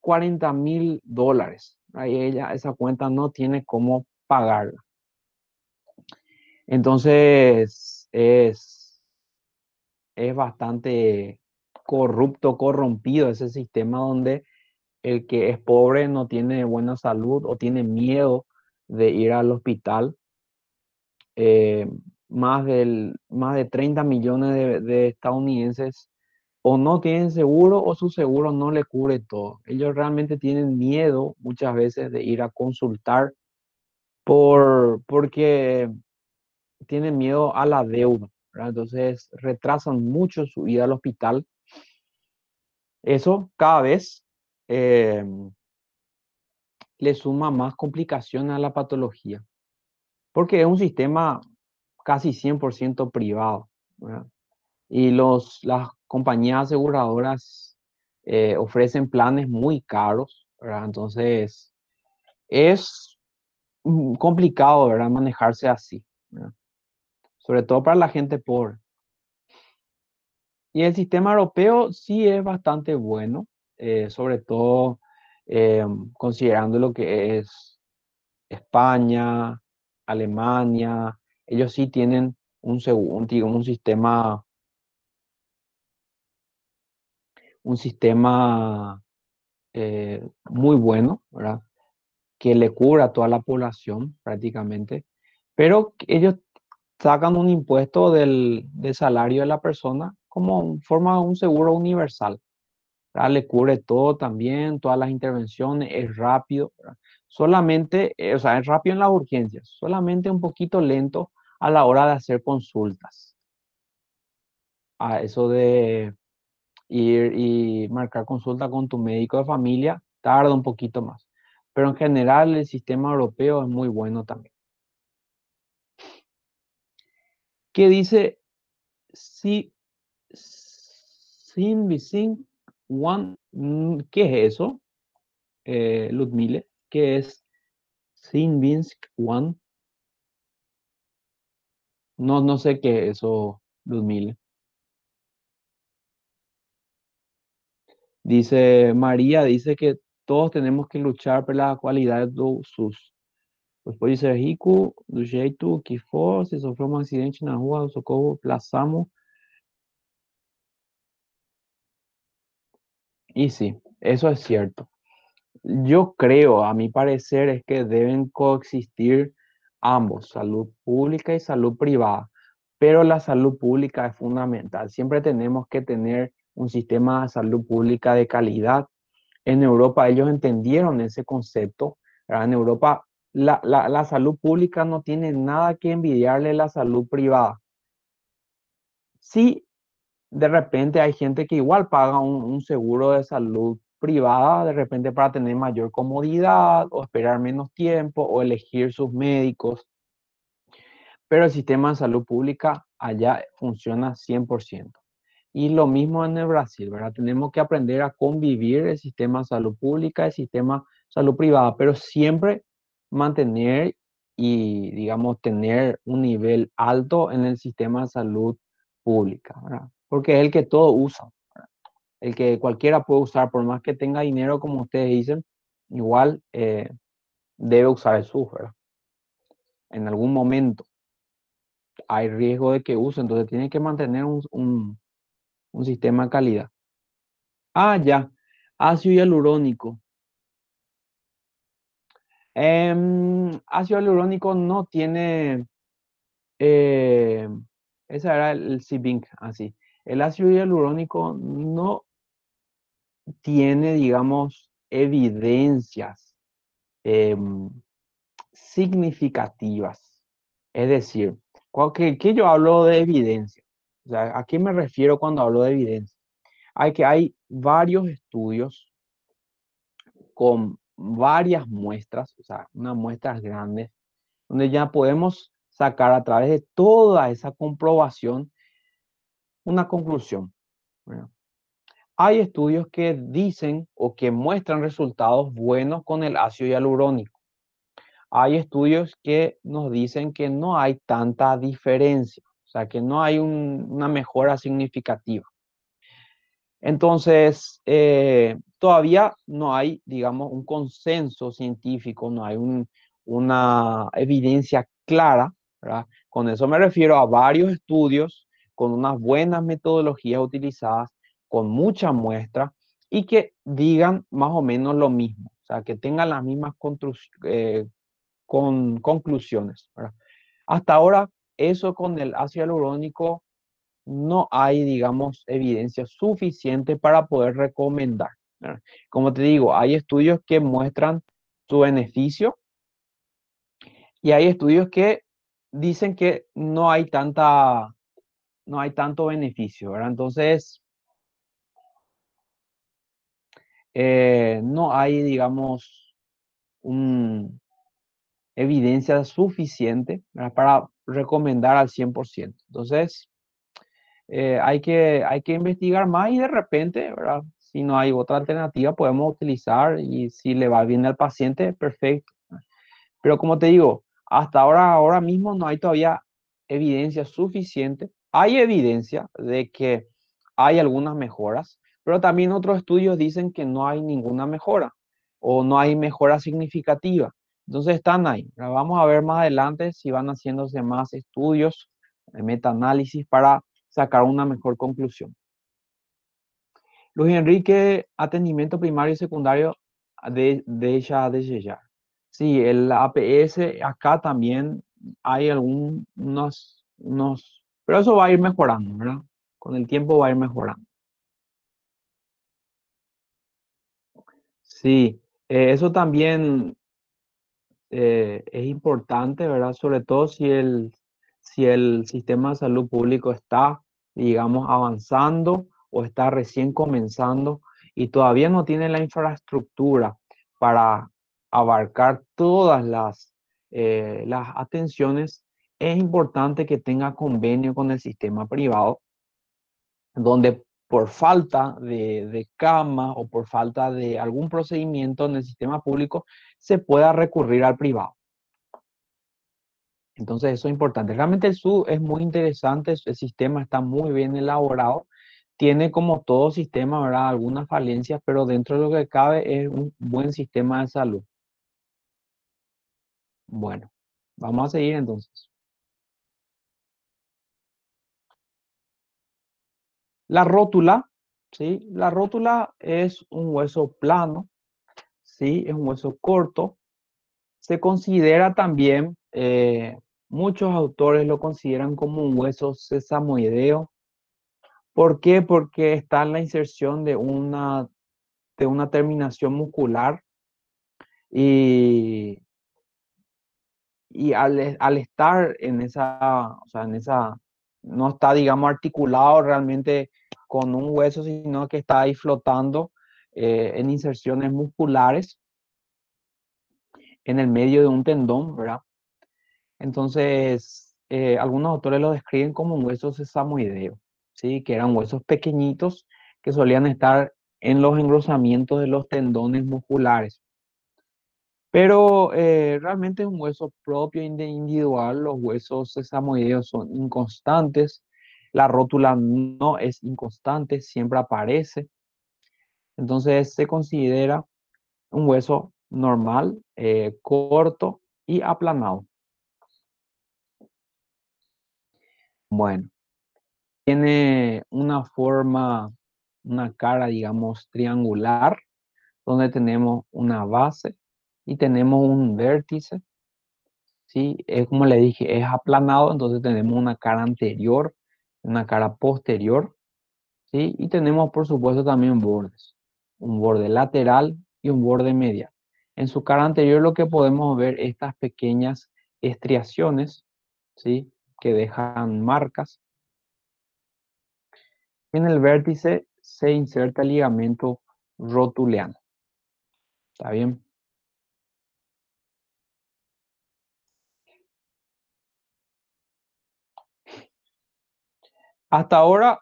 $40.000. Ahí ella, esa cuenta no tiene cómo pagarla. Entonces es bastante corrupto, corrompido ese sistema donde el que es pobre no tiene buena salud o tiene miedo de ir al hospital. Eh, más de 30 millones de estadounidenses o no tienen seguro o su seguro no le cubre todo. Ellos realmente tienen miedo muchas veces de ir a consultar porque tienen miedo a la deuda, ¿verdad? Entonces retrasan mucho su ida al hospital. Eso cada vez eh, le suma más complicación a la patología, porque es un sistema casi 100% privado, ¿verdad? Y las compañías aseguradoras ofrecen planes muy caros, ¿verdad? Entonces es complicado, ¿verdad? Manejarse así, ¿verdad? Sobre todo para la gente pobre. Y el sistema europeo sí es bastante bueno, sobre todo eh, considerando lo que es España, Alemania. Ellos sí tienen digamos, un sistema muy bueno, ¿verdad? Que le cubra a toda la población prácticamente, pero que ellos sacan un impuesto del salario de la persona como forma de un seguro universal. ¿verdad? Le cubre todo también, todas las intervenciones, es rápido, ¿verdad? Solamente, o sea, es rápido en las urgencias, solamente un poquito lento a la hora de hacer consultas. A eso de ir y marcar consulta con tu médico de familia, tarda un poquito más. Pero en general el sistema europeo es muy bueno también. ¿Qué dice si, Synvisc One? ¿Qué es eso, Ludmile? ¿Qué es Synvisc One? No, no sé qué es eso, Ludmile. Dice María, dice que todos tenemos que luchar por la qualidade do SUS. Pois pode ser rico do jeito que for, se sofreu um acidente na rua, o socorro plaçamos. Y sí, eso es cierto. Yo creo, a mi parecer, es que deben coexistir ambos, salud pública y salud privada. Pero la salud pública es fundamental. Siempre tenemos que tener un sistema de salud pública de calidad. En Europa ellos entendieron ese concepto, ¿verdad? En Europa la salud pública no tiene nada que envidiarle a la salud privada. Sí, de repente hay gente que igual paga un seguro de salud privada, de repente para tener mayor comodidad o esperar menos tiempo o elegir sus médicos, pero el sistema de salud pública allá funciona 100%. Y lo mismo en el Brasil, ¿verdad? Tenemos que aprender a convivir el sistema de salud pública, el sistema de salud privada, pero siempre mantener y, digamos, tener un nivel alto en el sistema de salud pública, ¿verdad? Porque es el que todos usan, el que cualquiera puede usar, por más que tenga dinero, como ustedes dicen, igual debe usar el SUS, ¿verdad? En algún momento hay riesgo de que use, entonces tiene que mantener un sistema de calidad. Ah, ya. Ácido hialurónico. Ácido hialurónico no tiene. eh, Ese era el Cibinc, así. El ácido hialurónico no tiene, digamos, evidencias em, significativas. Es decir, ¿qué yo hablo de evidencia? O sea, ¿a qué me refiero cuando hablo de evidencia? Hay varios estudios con varias muestras, o sea, unas muestras grandes, donde ya podemos sacar a través de toda esa comprobación una conclusión, ¿verdad? Hay estudios que dicen o que muestran resultados buenos con el ácido hialurónico. Hay estudios que nos dicen que no hay tanta diferencia, o sea, que no hay una mejora significativa. Entonces, todavía no hay, digamos, un consenso científico, no hay una evidencia clara, ¿verdad? Con eso me refiero a varios estudios con unas buenas metodologías utilizadas, con mucha muestra y que digan más o menos lo mismo, o sea, que tengan las mismas conclusiones, ¿verdad? Hasta ahora, eso con el ácido hialurónico no hay, digamos, evidencia suficiente para poder recomendar, ¿verdad? Como te digo, hay estudios que muestran su beneficio y hay estudios que dicen que no hay tanto beneficio, ¿verdad? Entonces, no hay, digamos, un, evidencia suficiente, ¿verdad? Para recomendar al 100%. Entonces, hay que investigar más y de repente, ¿verdad? Si no hay otra alternativa, podemos utilizar y si le va bien al paciente, perfecto. Pero como te digo, hasta ahora mismo no hay todavía evidencia suficiente. Hay evidencia de que hay algunas mejoras, pero también otros estudios dicen que no hay ninguna mejora o no hay mejora significativa. Entonces están ahí. Vamos a ver más adelante si van haciéndose más estudios, metaanálisis para sacar una mejor conclusión. Luis Enrique, atendimiento primario y secundario de ella desde ya. Sí, el APS acá también hay pero eso va a ir mejorando, ¿verdad? Con el tiempo va a ir mejorando. Sí, eso también es importante, ¿verdad? Sobre todo si el sistema de salud público está, digamos, avanzando o está recién comenzando y todavía no tiene la infraestructura para abarcar todas las atenciones, es importante que tenga convenio con el sistema privado, donde por falta de cama o por falta de algún procedimiento en el sistema público se pueda recurrir al privado. Entonces, eso es importante. Realmente el SUS es muy interesante, el sistema está muy bien elaborado, tiene como todo sistema, ¿verdad? Algunas falencias, pero dentro de lo que cabe es un buen sistema de salud. Bueno, vamos a seguir entonces. La rótula, ¿sí? La rótula es un hueso plano, ¿sí? Es un hueso corto. Se considera también, muchos autores lo consideran como un hueso sesamoideo. ¿Por qué? Porque está en la inserción de una terminación muscular y, y al estar en esa, o sea, en esa, no está, digamos, articulado realmente con un hueso, sino que está ahí flotando en inserciones musculares en el medio de un tendón, ¿verdad? Entonces, algunos autores lo describen como un hueso sesamoideo, ¿sí? Que eran huesos pequeñitos que solían estar en los engrosamientos de los tendones musculares. Pero realmente es un hueso propio e individual. Los huesos sesamoideos son inconstantes. La rótula no es inconstante, siempre aparece. Entonces se considera un hueso normal, corto y aplanado. Bueno, tiene una forma, una cara, digamos, triangular, donde tenemos una base y tenemos un vértice. ¿Sí? Es como le dije, es aplanado, entonces tenemos una cara anterior, una cara posterior, ¿sí? Y tenemos, por supuesto, también bordes, un borde lateral y un borde medial. En su cara anterior lo que podemos ver estas pequeñas estriaciones, ¿sí? Que dejan marcas. En el vértice se inserta el ligamento rotuliano. ¿Está bien? Hasta ahora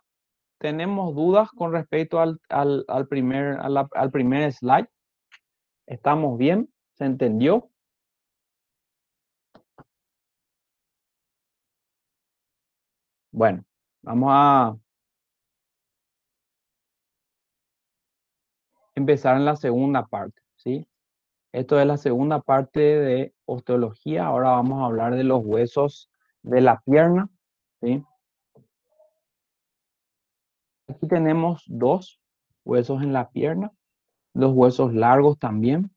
tenemos dudas con respecto al primer slide. ¿Estamos bien? ¿Se entendió? Bueno, vamos a empezar en la segunda parte, ¿sí? Esto es la segunda parte de osteología. Ahora vamos a hablar de los huesos de la pierna, ¿sí? Aquí tenemos dos huesos en la pierna, dos huesos largos también.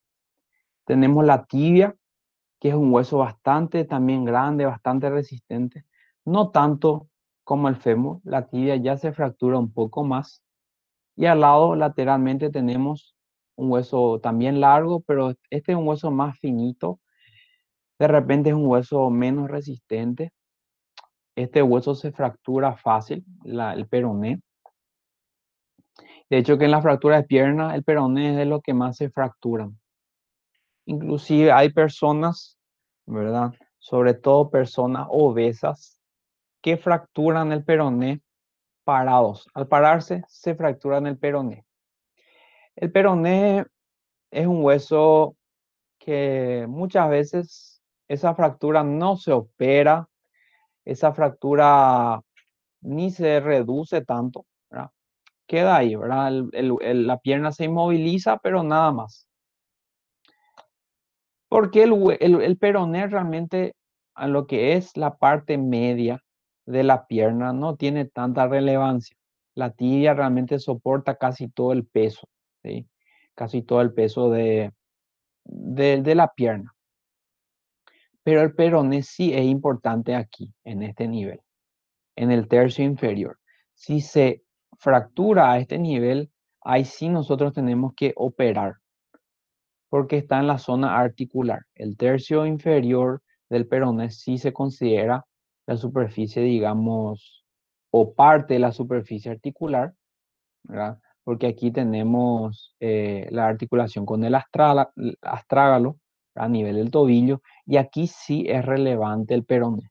Tenemos la tibia, que es un hueso bastante también grande, bastante resistente. No tanto como el fémur, la tibia ya se fractura un poco más. Y al lado, lateralmente, tenemos un hueso también largo, pero este es un hueso más finito. De repente es un hueso menos resistente. Este hueso se fractura fácil, el peroné. De hecho, que en la fractura de pierna, el peroné es de lo que más se fracturan. Inclusive hay personas, ¿verdad? Sobre todo personas obesas que fracturan el peroné parados. Al pararse, se fracturan el peroné. El peroné es un hueso que muchas veces esa fractura no se opera, esa fractura ni se reduce tanto, ¿verdad? Queda ahí, ¿verdad? La pierna se inmoviliza, pero nada más. Porque el peroné realmente a lo que es la parte media de la pierna no tiene tanta relevancia. La tibia realmente soporta casi todo el peso, ¿sí? Casi todo el peso de la pierna. Pero el peroné sí es importante aquí, en este nivel, en el tercio inferior. Si se fractura a este nivel, ahí sí nosotros tenemos que operar. porque está en la zona articular. El tercio inferior del peroné sí se considera la superficie, digamos, o parte de la superficie articular, ¿verdad? Porque aquí tenemos la articulación con el astrágalo a nivel del tobillo, y aquí sí es relevante el peroné.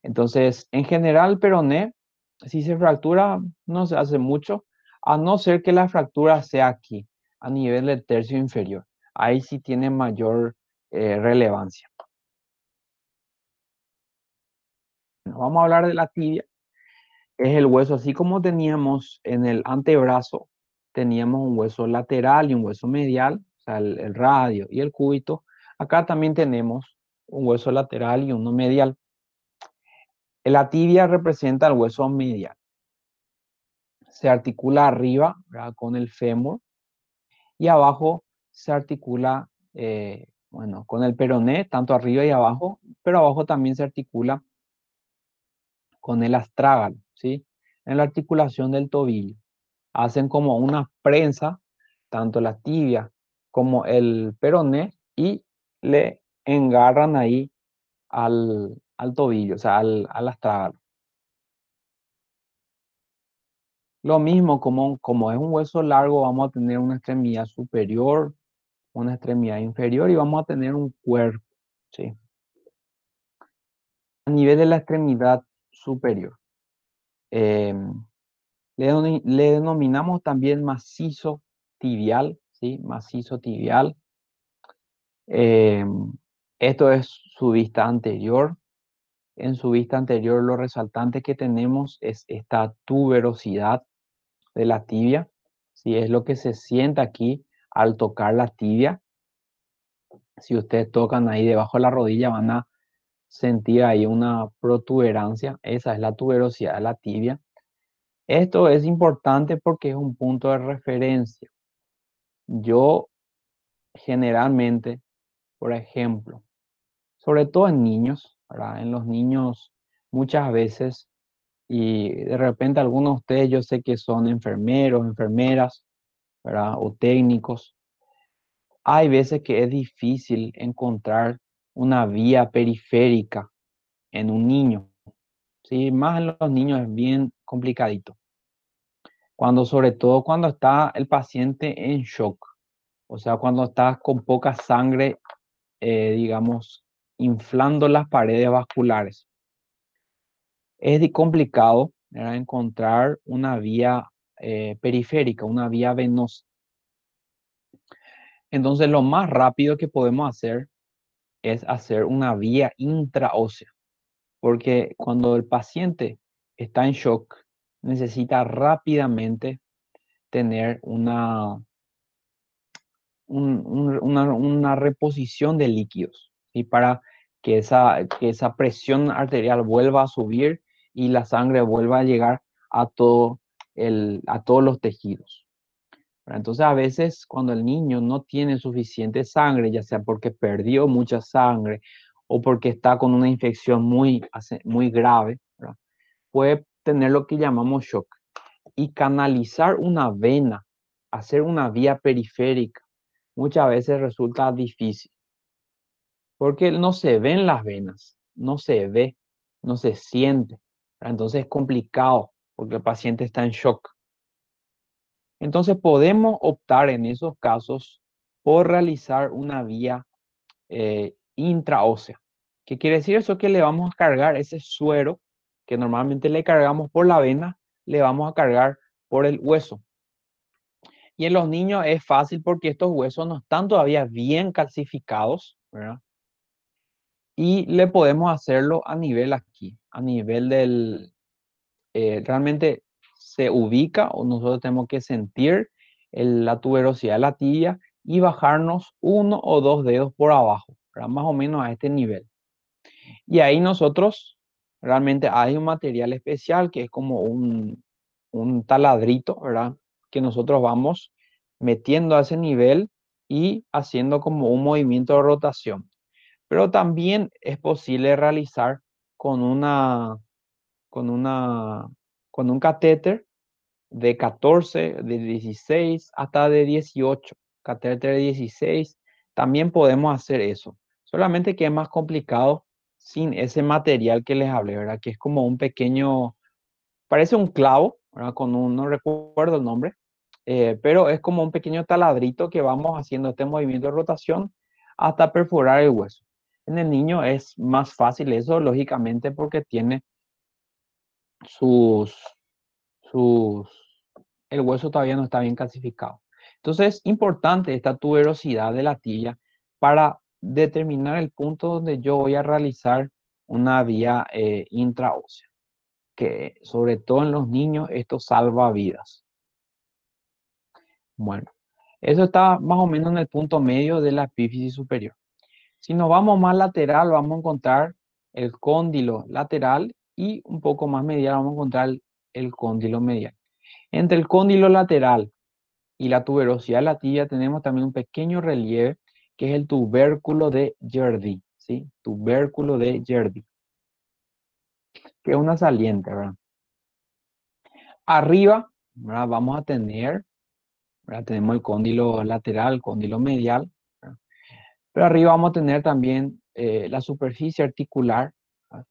Entonces, en general, el peroné, si se fractura, no se hace mucho, a no ser que la fractura sea aquí, a nivel del tercio inferior. Ahí sí tiene mayor relevancia. Vamos a hablar de la tibia. Es el hueso, así como teníamos en el antebrazo, teníamos un hueso lateral y un hueso medial, o sea, el radio y el cúbito. Acá también tenemos un hueso lateral y uno medial. La tibia representa el hueso medial. Se articula arriba, ¿verdad?, con el fémur, y abajo se articula, bueno, con el peroné, tanto arriba y abajo, pero abajo también se articula con el astrágalo, ¿sí? En la articulación del tobillo. Hacen como una prensa, tanto la tibia como el peroné, y le engarran ahí al tobillo, o sea, al astrágalo. Lo mismo, como es un hueso largo, vamos a tener una extremidad superior, una extremidad inferior y vamos a tener un cuerpo, ¿sí? A nivel de la extremidad superior, eh, le denominamos también macizo tibial, ¿sí? Macizo tibial. Eh, Esto es su vista anterior. En su vista anterior, lo resaltante que tenemos es esta tuberosidad de la tibia, ¿sí? Es lo que se siente aquí al tocar la tibia. Si ustedes tocan ahí debajo de la rodilla, van a sentir ahí una protuberancia. Esa es la tuberosidad de la tibia. Esto es importante porque es un punto de referencia. Yo generalmente, por ejemplo, sobre todo en niños, ¿verdad? En los niños muchas veces, y de repente algunos de ustedes yo sé que son enfermeros, enfermeras, ¿verdad? O técnicos. Hay veces que es difícil encontrar una vía periférica en un niño, ¿sí? Más en los niños es bien complicadito. Sobre todo cuando está el paciente en shock, o sea, cuando está con poca sangre, digamos, inflando las paredes vasculares. Es complicado, ¿verdad?, encontrar una vía periférica, una vía venosa. Entonces, lo más rápido que podemos hacer es hacer una vía intraósea, porque cuando el paciente está en shock, necesita rápidamente tener una reposición de líquidos, y para que esa presión arterial vuelva a subir y la sangre vuelva a llegar a todos los tejidos. Entonces, a veces cuando el niño no tiene suficiente sangre, ya sea porque perdió mucha sangre o porque está con una infección muy grave, ¿verdad?, puede tener lo que llamamos shock. Y canalizar una vena, hacer una vía periférica, muchas veces resulta difícil, porque no se ven las venas, no se ve, no se siente, ¿verdad? Entonces es complicado porque el paciente está en shock. Entonces podemos optar en esos casos por realizar una vía intraósea. ¿Qué quiere decir eso? Que le vamos a cargar ese suero que normalmente le cargamos por la vena, le vamos a cargar por el hueso. Y en los niños es fácil porque estos huesos no están todavía bien calcificados, ¿verdad? Y le podemos hacerlo a nivel aquí, a nivel realmente se ubica, o nosotros tenemos que sentir la tuberosidad de la tibia y bajarnos 1 o 2 dedos por abajo, ¿verdad?, más o menos a este nivel. Y ahí nosotros, realmente hay un material especial que es como un taladrito, ¿verdad?, que nosotros vamos metiendo a ese nivel y haciendo como un movimiento de rotación. Pero también es posible realizar con con una, con un catéter de 14, de 16 hasta de 18, catéter de 16 También podemos hacer eso, solamente que es más complicado sin ese material que les hablé, ¿verdad? Que es como un pequeño, parece un clavo, ¿verdad? Con un, no recuerdo el nombre, pero es como un pequeño taladrito que vamos haciendo este movimiento de rotación hasta perforar el hueso. En el niño es más fácil eso, lógicamente, porque tiene sus, sus, el hueso todavía no está bien calcificado. Entonces es importante esta tuberosidad de la tibia para determinar el punto donde yo voy a realizar una vía intraósea, que sobre todo en los niños esto salva vidas. Bueno, eso está más o menos en el punto medio de la epífisis superior. Si nos vamos más lateral, vamos a encontrar el cóndilo lateral y un poco más medial vamos a encontrar el cóndilo medial. Entre el cóndilo lateral y la tuberosidad de la tibia tenemos también un pequeño relieve que es el tubérculo de Jerdí, ¿sí? Tubérculo de Jerdí, que es una saliente, ¿verdad? Arriba, ¿verdad? Vamos a tener, ¿verdad? Tenemos el cóndilo lateral, el cóndilo medial, ¿verdad? Pero arriba vamos a tener también la superficie articular, ¿verdad?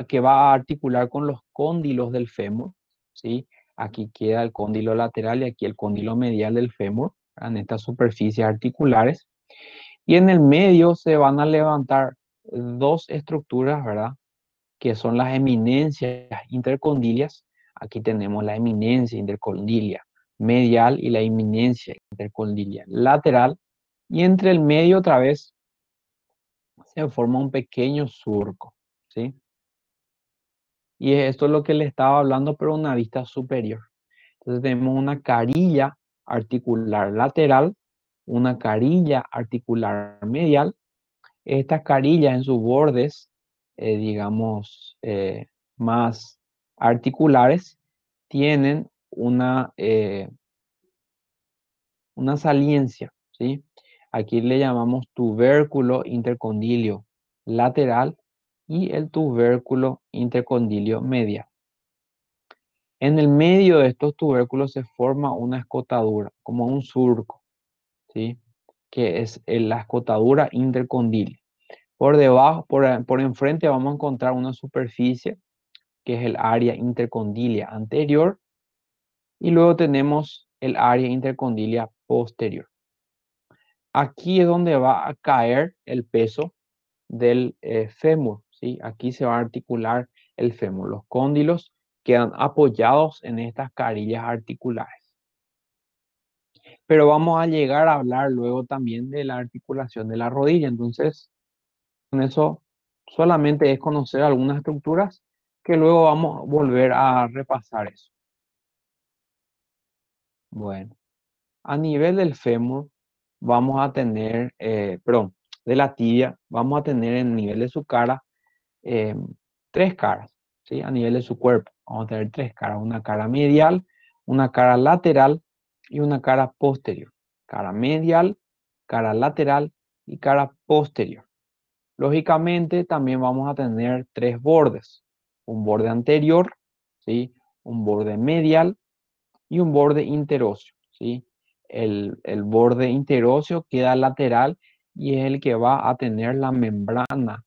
Que va a articular con los cóndilos del fémur, ¿sí? Aquí queda el cóndilo lateral y aquí el cóndilo medial del fémur, ¿verdad? En estas superficies articulares. Y en el medio se van a levantar dos estructuras, ¿verdad? Que son las eminencias intercondilias. Aquí tenemos la eminencia intercondilia medial y la eminencia intercondilia lateral. Y entre el medio otra vez se forma un pequeño surco, ¿sí? Y esto es lo que le estaba hablando, pero una vista superior. Entonces tenemos una carilla articular lateral, una carilla articular medial. Estas carillas en sus bordes, digamos, más articulares, tienen una saliencia, ¿sí? Aquí le llamamos tubérculo intercondilio lateral y el tubérculo intercondilio medial. En el medio de estos tubérculos se forma una escotadura, como un surco, ¿sí? Que es la escotadura intercondilia. Por debajo, por enfrente vamos a encontrar una superficie que es el área intercondilia anterior y luego tenemos el área intercondilia posterior. Aquí es donde va a caer el peso del fémur, ¿sí? Aquí se va a articular el fémur. Los cóndilos quedan apoyados en estas carillas articulares. Pero vamos a llegar a hablar luego también de la articulación de la rodilla. Entonces, con eso solamente es conocer algunas estructuras que luego vamos a volver a repasar eso. Bueno, a nivel del fémur vamos a tener, perdón, de la tibia, vamos a tener en nivel de su cara eh, tres caras, ¿sí? A nivel de su cuerpo vamos a tener tres caras, una cara medial, una cara lateral y una cara posterior. Cara medial, cara lateral y cara posterior. Lógicamente, también vamos a tener tres bordes, un borde anterior, ¿sí? Un borde medial y un borde interóseo, ¿sí? El borde interóseo queda lateral y es el que va a tener la membrana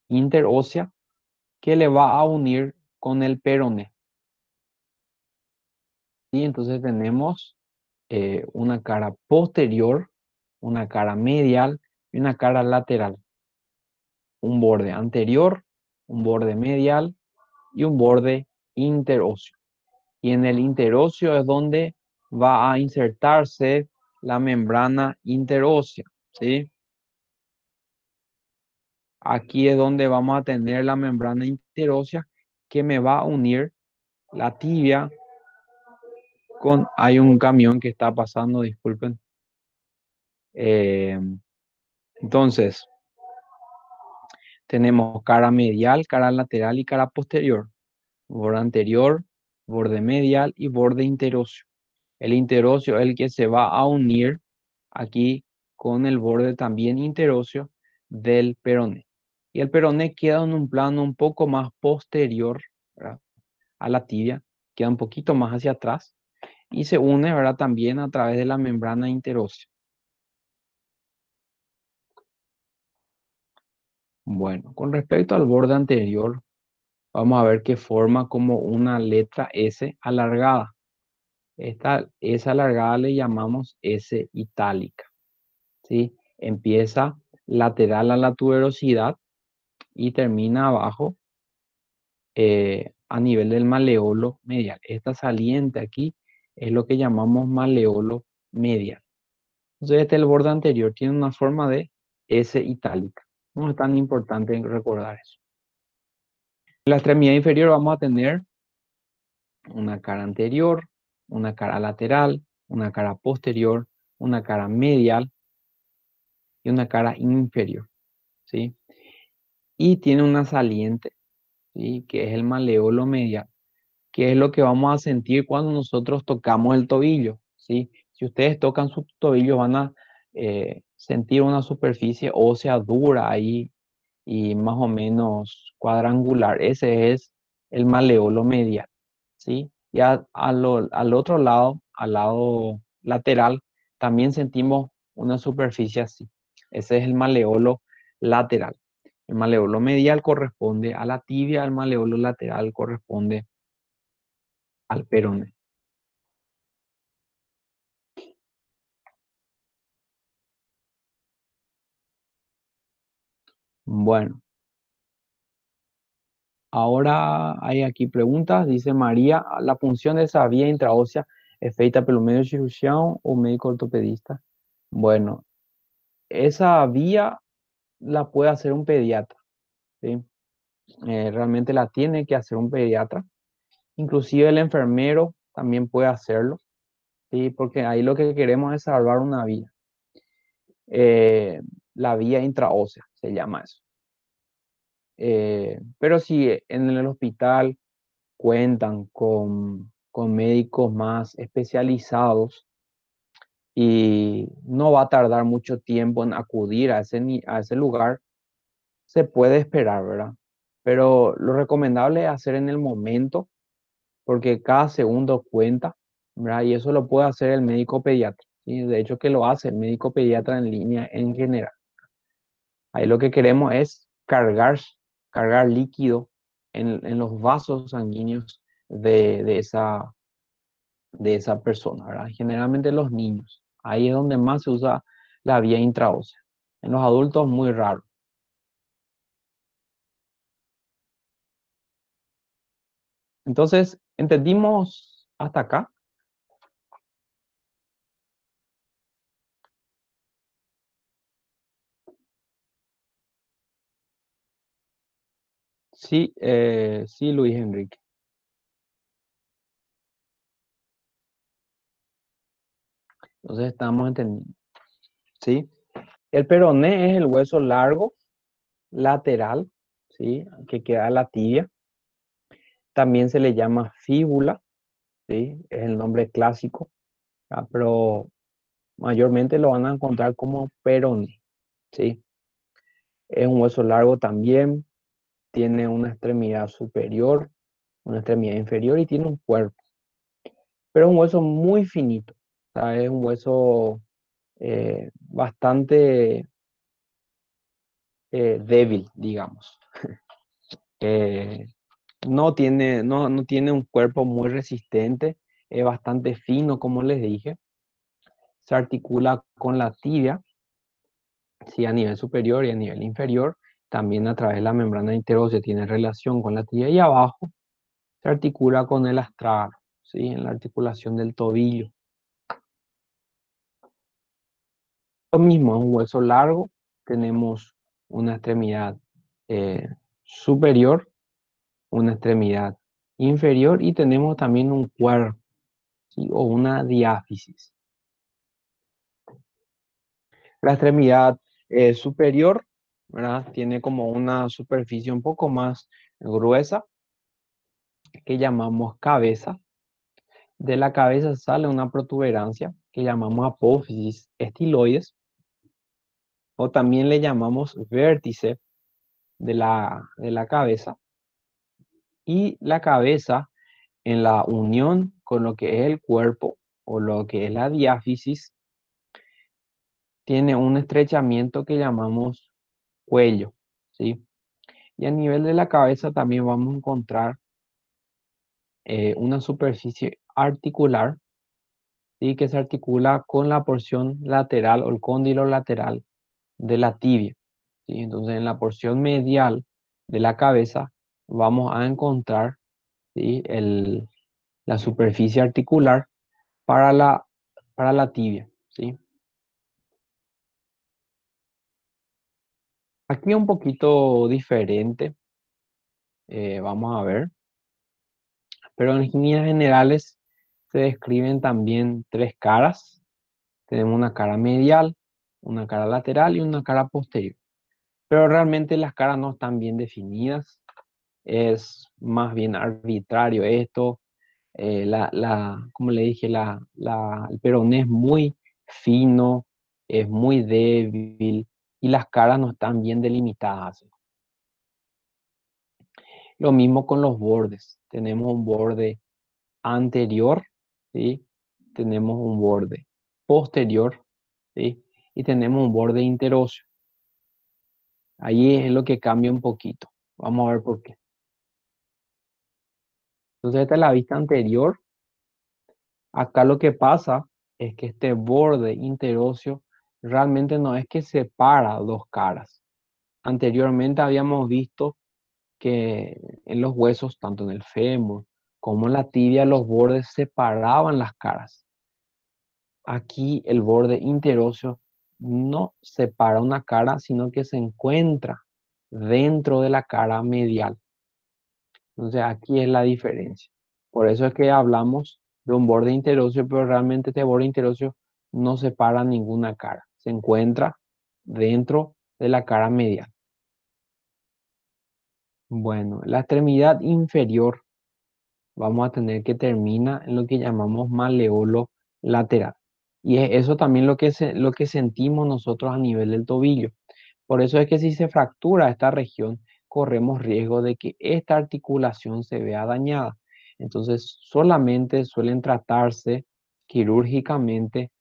interósea que le va a unir con el peroné. Y entonces tenemos una cara posterior, una cara medial y una cara lateral. Un borde anterior, un borde medial y un borde interóseo. Y en el interóseo es donde va a insertarse la membrana interósea, ¿sí? Aquí es donde vamos a tener la membrana interósea que me va a unir la tibia con... Hay un camión que está pasando, disculpen. Eh, entonces, tenemos cara medial, cara lateral y cara posterior. Borde anterior, borde medial y borde interóseo. El interóseo es el que se va a unir aquí con el borde también interóseo del peroné. Y el peroné queda en un plano un poco más posterior, ¿verdad? A la tibia, queda un poquito más hacia atrás y se une, ¿verdad? También a través de la membrana interósea. Bueno, con respecto al borde anterior, vamos a ver que forma como una letra S alargada. Esta S alargada le llamamos S itálica, ¿sí? Empieza lateral a la tuberosidad y termina abajo a nivel del maleolo medial. Esta saliente aquí es lo que llamamos maleolo medial. Entonces, este el borde anterior tiene una forma de S itálica. No es tan importante recordar eso. En la extremidad inferior vamos a tener una cara anterior, una cara lateral, una cara posterior, una cara medial y una cara inferior, ¿sí? Y tiene una saliente, ¿sí? Que es el maleolo medial, que es lo que vamos a sentir cuando nosotros tocamos el tobillo, ¿sí? Si ustedes tocan su tobillo van a sentir una superficie ósea dura ahí y más o menos cuadrangular. Ese es el maleolo medial, ¿sí? Y al otro lado, al lado lateral, también sentimos una superficie así. Ese es el maleolo lateral. El maleolo medial corresponde a la tibia, el maleolo lateral corresponde al peroné. Bueno, ahora hay aquí preguntas. Dice María, ¿la punción de esa vía intraósea es feita pelo médico cirujano o médico ortopedista? Bueno, esa vía la puede hacer un pediatra, ¿sí? Realmente la tiene que hacer un pediatra. Inclusive el enfermero también puede hacerlo, ¿sí? Porque ahí lo que queremos es salvar una vía. La vía intraósea se llama eso. Pero si en el hospital cuentan con médicos más especializados y no va a tardar mucho tiempo en acudir a a ese lugar, se puede esperar, ¿verdad? Pero lo recomendable es hacer en el momento, porque cada segundo cuenta, ¿verdad? Y eso lo puede hacer el médico pediatra, ¿sí? De hecho, que lo hace el médico pediatra en línea en general. Ahí lo que queremos es cargar líquido en los vasos sanguíneos de de esa persona, ¿verdad? Generalmente los niños. Ahí es donde más se usa la vía intraósea. En los adultos, muy raro. Entonces, ¿entendimos hasta acá? Sí, sí, Luis Enrique. Entonces, estamos entendiendo. ¿Sí? El peroné es el hueso largo, lateral, ¿sí? Que queda a la tibia. También se le llama fíbula, ¿sí? Es el nombre clásico, ¿ah? Pero mayormente lo van a encontrar como peroné, ¿sí? Es un hueso largo también, tiene una extremidad superior, una extremidad inferior y tiene un cuerpo, pero es un hueso muy finito, o sea, es un hueso bastante débil, digamos. Eh, no tiene un cuerpo muy resistente, es bastante fino, como les dije. Se articula con la tibia, sí, a nivel superior y a nivel inferior. También a través de la membrana interósea tiene relación con la tibia y abajo se articula con el astrágalo, ¿sí? En la articulación del tobillo. Lo mismo, es un hueso largo, tenemos una extremidad eh, superior, una extremidad inferior y tenemos también un cuerpo, ¿sí? O una diáfisis. La extremidad superior, ¿verdad? Tiene como una superficie un poco más gruesa que llamamos cabeza. De la cabeza sale una protuberancia que llamamos apófisis estiloides o también le llamamos vértice de la cabeza. Y la cabeza en la unión con lo que es el cuerpo o lo que es la diáfisis tiene un estrechamiento que llamamos cuello. ¿sí? Y a nivel de la cabeza también vamos a encontrar una superficie articular, ¿sí? Que se articula con la porción lateral o el cóndilo lateral de la tibia, ¿sí? Entonces, en la porción medial de la cabeza vamos a encontrar, ¿sí? La superficie articular para para la tibia, ¿sí? Aquí un poquito diferente, vamos a ver, pero en líneas generales se describen también tres caras. Tenemos una cara medial, una cara lateral y una cara posterior. Pero realmente las caras no están bien definidas, es más bien arbitrario esto. Como le dije, el peroné es muy fino, es muy débil y las caras no están bien delimitadas. Lo mismo con los bordes. Tenemos un borde anterior, ¿sí? Tenemos un borde posterior, ¿sí? Y tenemos un borde interóseo. Ahí es lo que cambia un poquito. Vamos a ver por qué. Entonces, esta es la vista anterior. Acá lo que pasa es que este borde interóseo realmente no es que separa dos caras. Anteriormente habíamos visto que en los huesos, tanto en el fémur como en la tibia, los bordes separaban las caras. Aquí el borde interóseo no separa una cara, sino que se encuentra dentro de la cara medial. Entonces aquí es la diferencia. Por eso es que hablamos de un borde interóseo, pero realmente este borde interóseo no separa ninguna cara. Se encuentra dentro de la cara medial. Bueno, la extremidad inferior vamos a tener que termina en lo que llamamos maleolo lateral. Y es eso también lo que sentimos nosotros a nivel del tobillo. Por eso es que si se fractura esta región, corremos riesgo de que esta articulación se vea dañada. Entonces, solamente suelen tratarse quirúrgicamente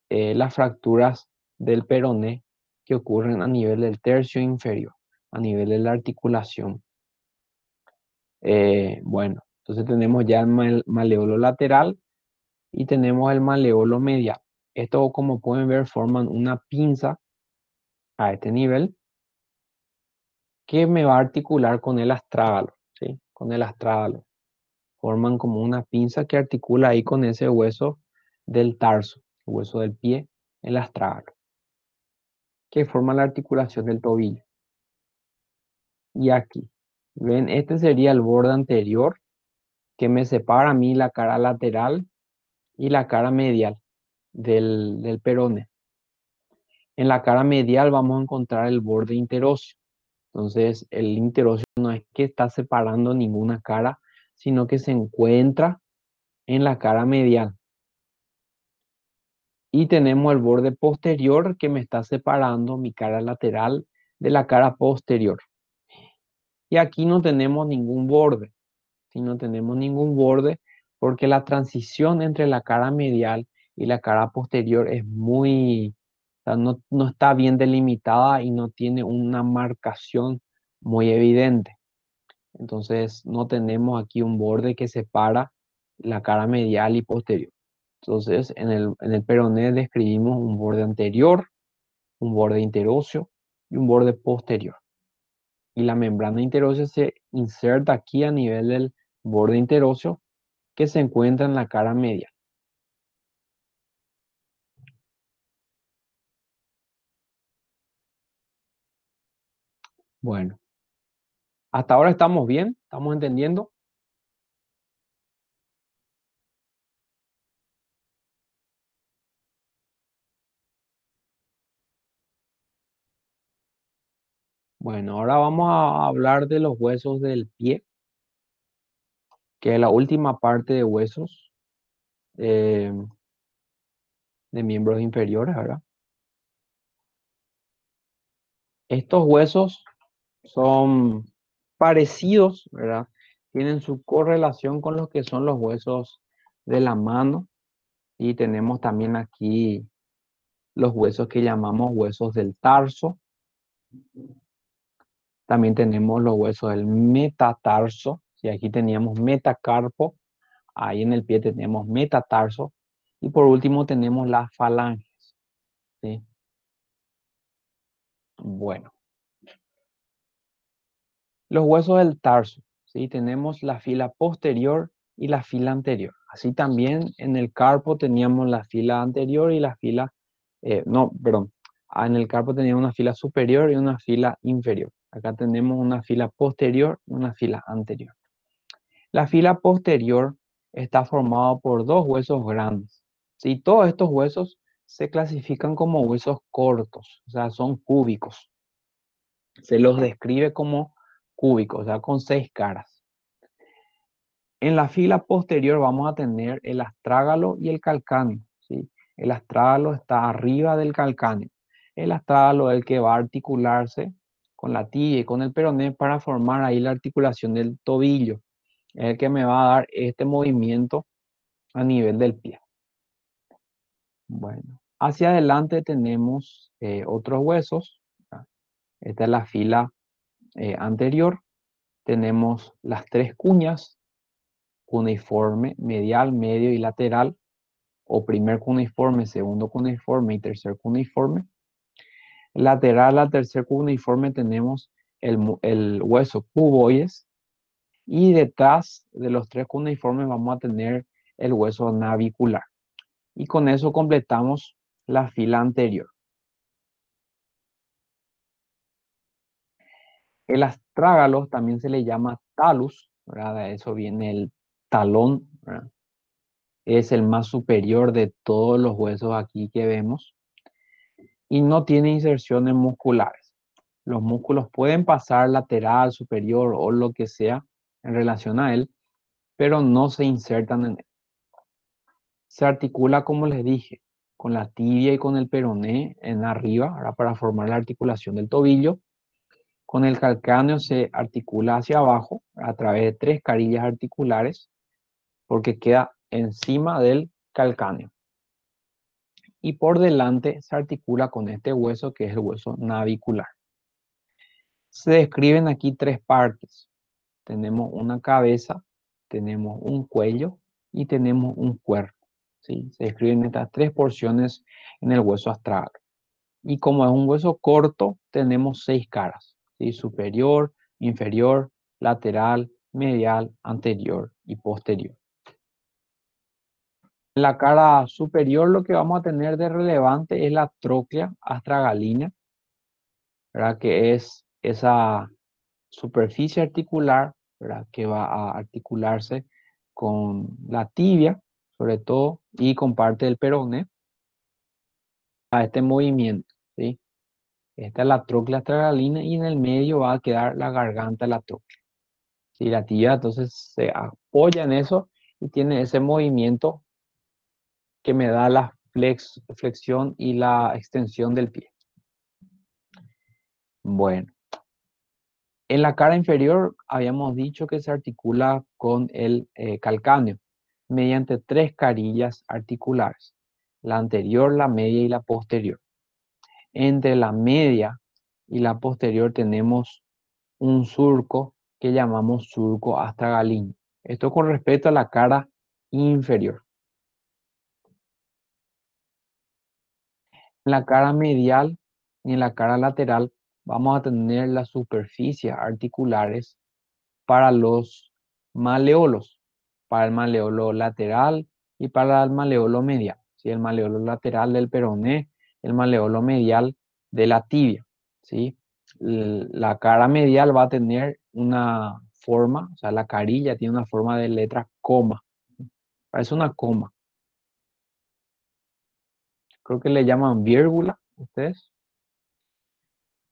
las fracturas del peroné que ocurren a nivel del tercio inferior, a nivel de la articulación. Bueno, entonces tenemos ya el maleolo lateral y tenemos el maleolo medial. Esto, como pueden ver, forman una pinza a este nivel que me va a articular con el astrágalo, ¿sí? Con el astrágalo. Forman como una pinza que articula ahí con ese hueso del tarso, el hueso del pie, el astrágalo, que forma la articulación del tobillo. Y aquí, ven, este sería el borde anterior que me separa a mí la cara lateral y la cara medial del peroné. En la cara medial vamos a encontrar el borde interóseo. Entonces, el interóseo no es que está separando ninguna cara, sino que se encuentra en la cara medial. Y tenemos el borde posterior que me está separando mi cara lateral de la cara posterior. Y aquí no tenemos ningún borde, ¿sí? No tenemos ningún borde porque la transición entre la cara medial y la cara posterior es muy, o sea, no está bien delimitada y no tiene una marcación muy evidente. Entonces no tenemos aquí un borde que separa la cara medial y posterior. Entonces en el peroné describimos un borde anterior, un borde interóseo y un borde posterior. Y la membrana interósea se inserta aquí a nivel del borde interóseo que se encuentra en la cara media. Bueno, hasta ahora estamos bien, estamos entendiendo. Bueno, ahora vamos a hablar de los huesos del pie, que es la última parte de huesos eh, de miembros inferiores, ¿verdad? Estos huesos son parecidos, ¿verdad? Tienen su correlación con lo que son los huesos de la mano y tenemos también aquí los huesos que llamamos huesos del tarso. También tenemos los huesos del metatarso. Y aquí teníamos metacarpo. Ahí en el pie tenemos metatarso. Y por último tenemos las falanges. ¿Sí? Bueno, los huesos del tarso. ¿Sí? Tenemos la fila posterior y la fila anterior. Así también en el carpo teníamos la fila anterior y la fila, no, perdón. En el carpo teníamos una fila superior y una fila inferior. Acá tenemos una fila posterior y una fila anterior. La fila posterior está formada por dos huesos grandes. ¿Sí? Todos estos huesos se clasifican como huesos cortos, o sea, son cúbicos. Se los describe como cúbicos, o sea, con 6 caras. En la fila posterior vamos a tener el astrágalo y el calcáneo. ¿Sí? El astrágalo está arriba del calcáneo. El astrágalo es el que va a articularse con la tibia y con el peroné para formar ahí la articulación del tobillo. Es el que me va a dar este movimiento a nivel del pie. Bueno, hacia adelante tenemos otros huesos. Esta es la fila anterior. Tenemos las 3 cuñas, cuneiforme, medial, medio y lateral, o primer cuneiforme, segundo cuneiforme y tercer cuneiforme. Lateral al tercer cuneiforme tenemos el hueso cuboides, y detrás de los 3 cuneiformes vamos a tener el hueso navicular. Y con eso completamos la fila anterior. El astrágalo también se le llama talus, ¿verdad? De eso viene el talón, ¿verdad? Es el más superior de todos los huesos aquí que vemos y no tiene inserciones musculares. Los músculos pueden pasar lateral, superior o lo que sea en relación a él, pero no se insertan en él. Se articula, como les dije, con la tibia y con el peroné en arriba, ¿verdad? Para formar la articulación del tobillo. Con el calcáneo se articula hacia abajo a través de 3 carillas articulares porque queda encima del calcáneo. Y por delante se articula con este hueso que es el hueso navicular. Se describen aquí 3 partes. Tenemos una cabeza, tenemos un cuello y tenemos un cuerpo. ¿Sí? Se describen estas 3 porciones en el hueso astral. Y como es un hueso corto, tenemos 6 caras. ¿Sí? Superior, inferior, lateral, medial, anterior y posterior. En la cara superior lo que vamos a tener de relevante es la tróclea astragalínea, ¿verdad? Que es esa superficie articular, ¿verdad? Que va a articularse con la tibia, sobre todo, y con parte del peroné, a este movimiento, ¿sí? Esta es la tróclea astragalina y en el medio va a quedar la garganta de la tróclea. ¿Sí? La tibia entonces se apoya en eso y tiene ese movimiento que me da la flexión y la extensión del pie. Bueno, en la cara inferior habíamos dicho que se articula con el calcáneo mediante 3 carillas articulares, la anterior, la media y la posterior. Entre la media y la posterior tenemos un surco que llamamos surco astragalíneo. Esto con respecto a la cara inferior. En la cara medial y en la cara lateral vamos a tener las superficies articulares para los maleolos, para el maleolo lateral y para el maleolo medial. ¿Sí? El maleolo lateral del peroné, el maleolo medial de la tibia. ¿Sí? La cara medial va a tener una forma, o sea, la carilla tiene una forma de letra coma. Parece una coma. Creo que le llaman viérgula, ustedes.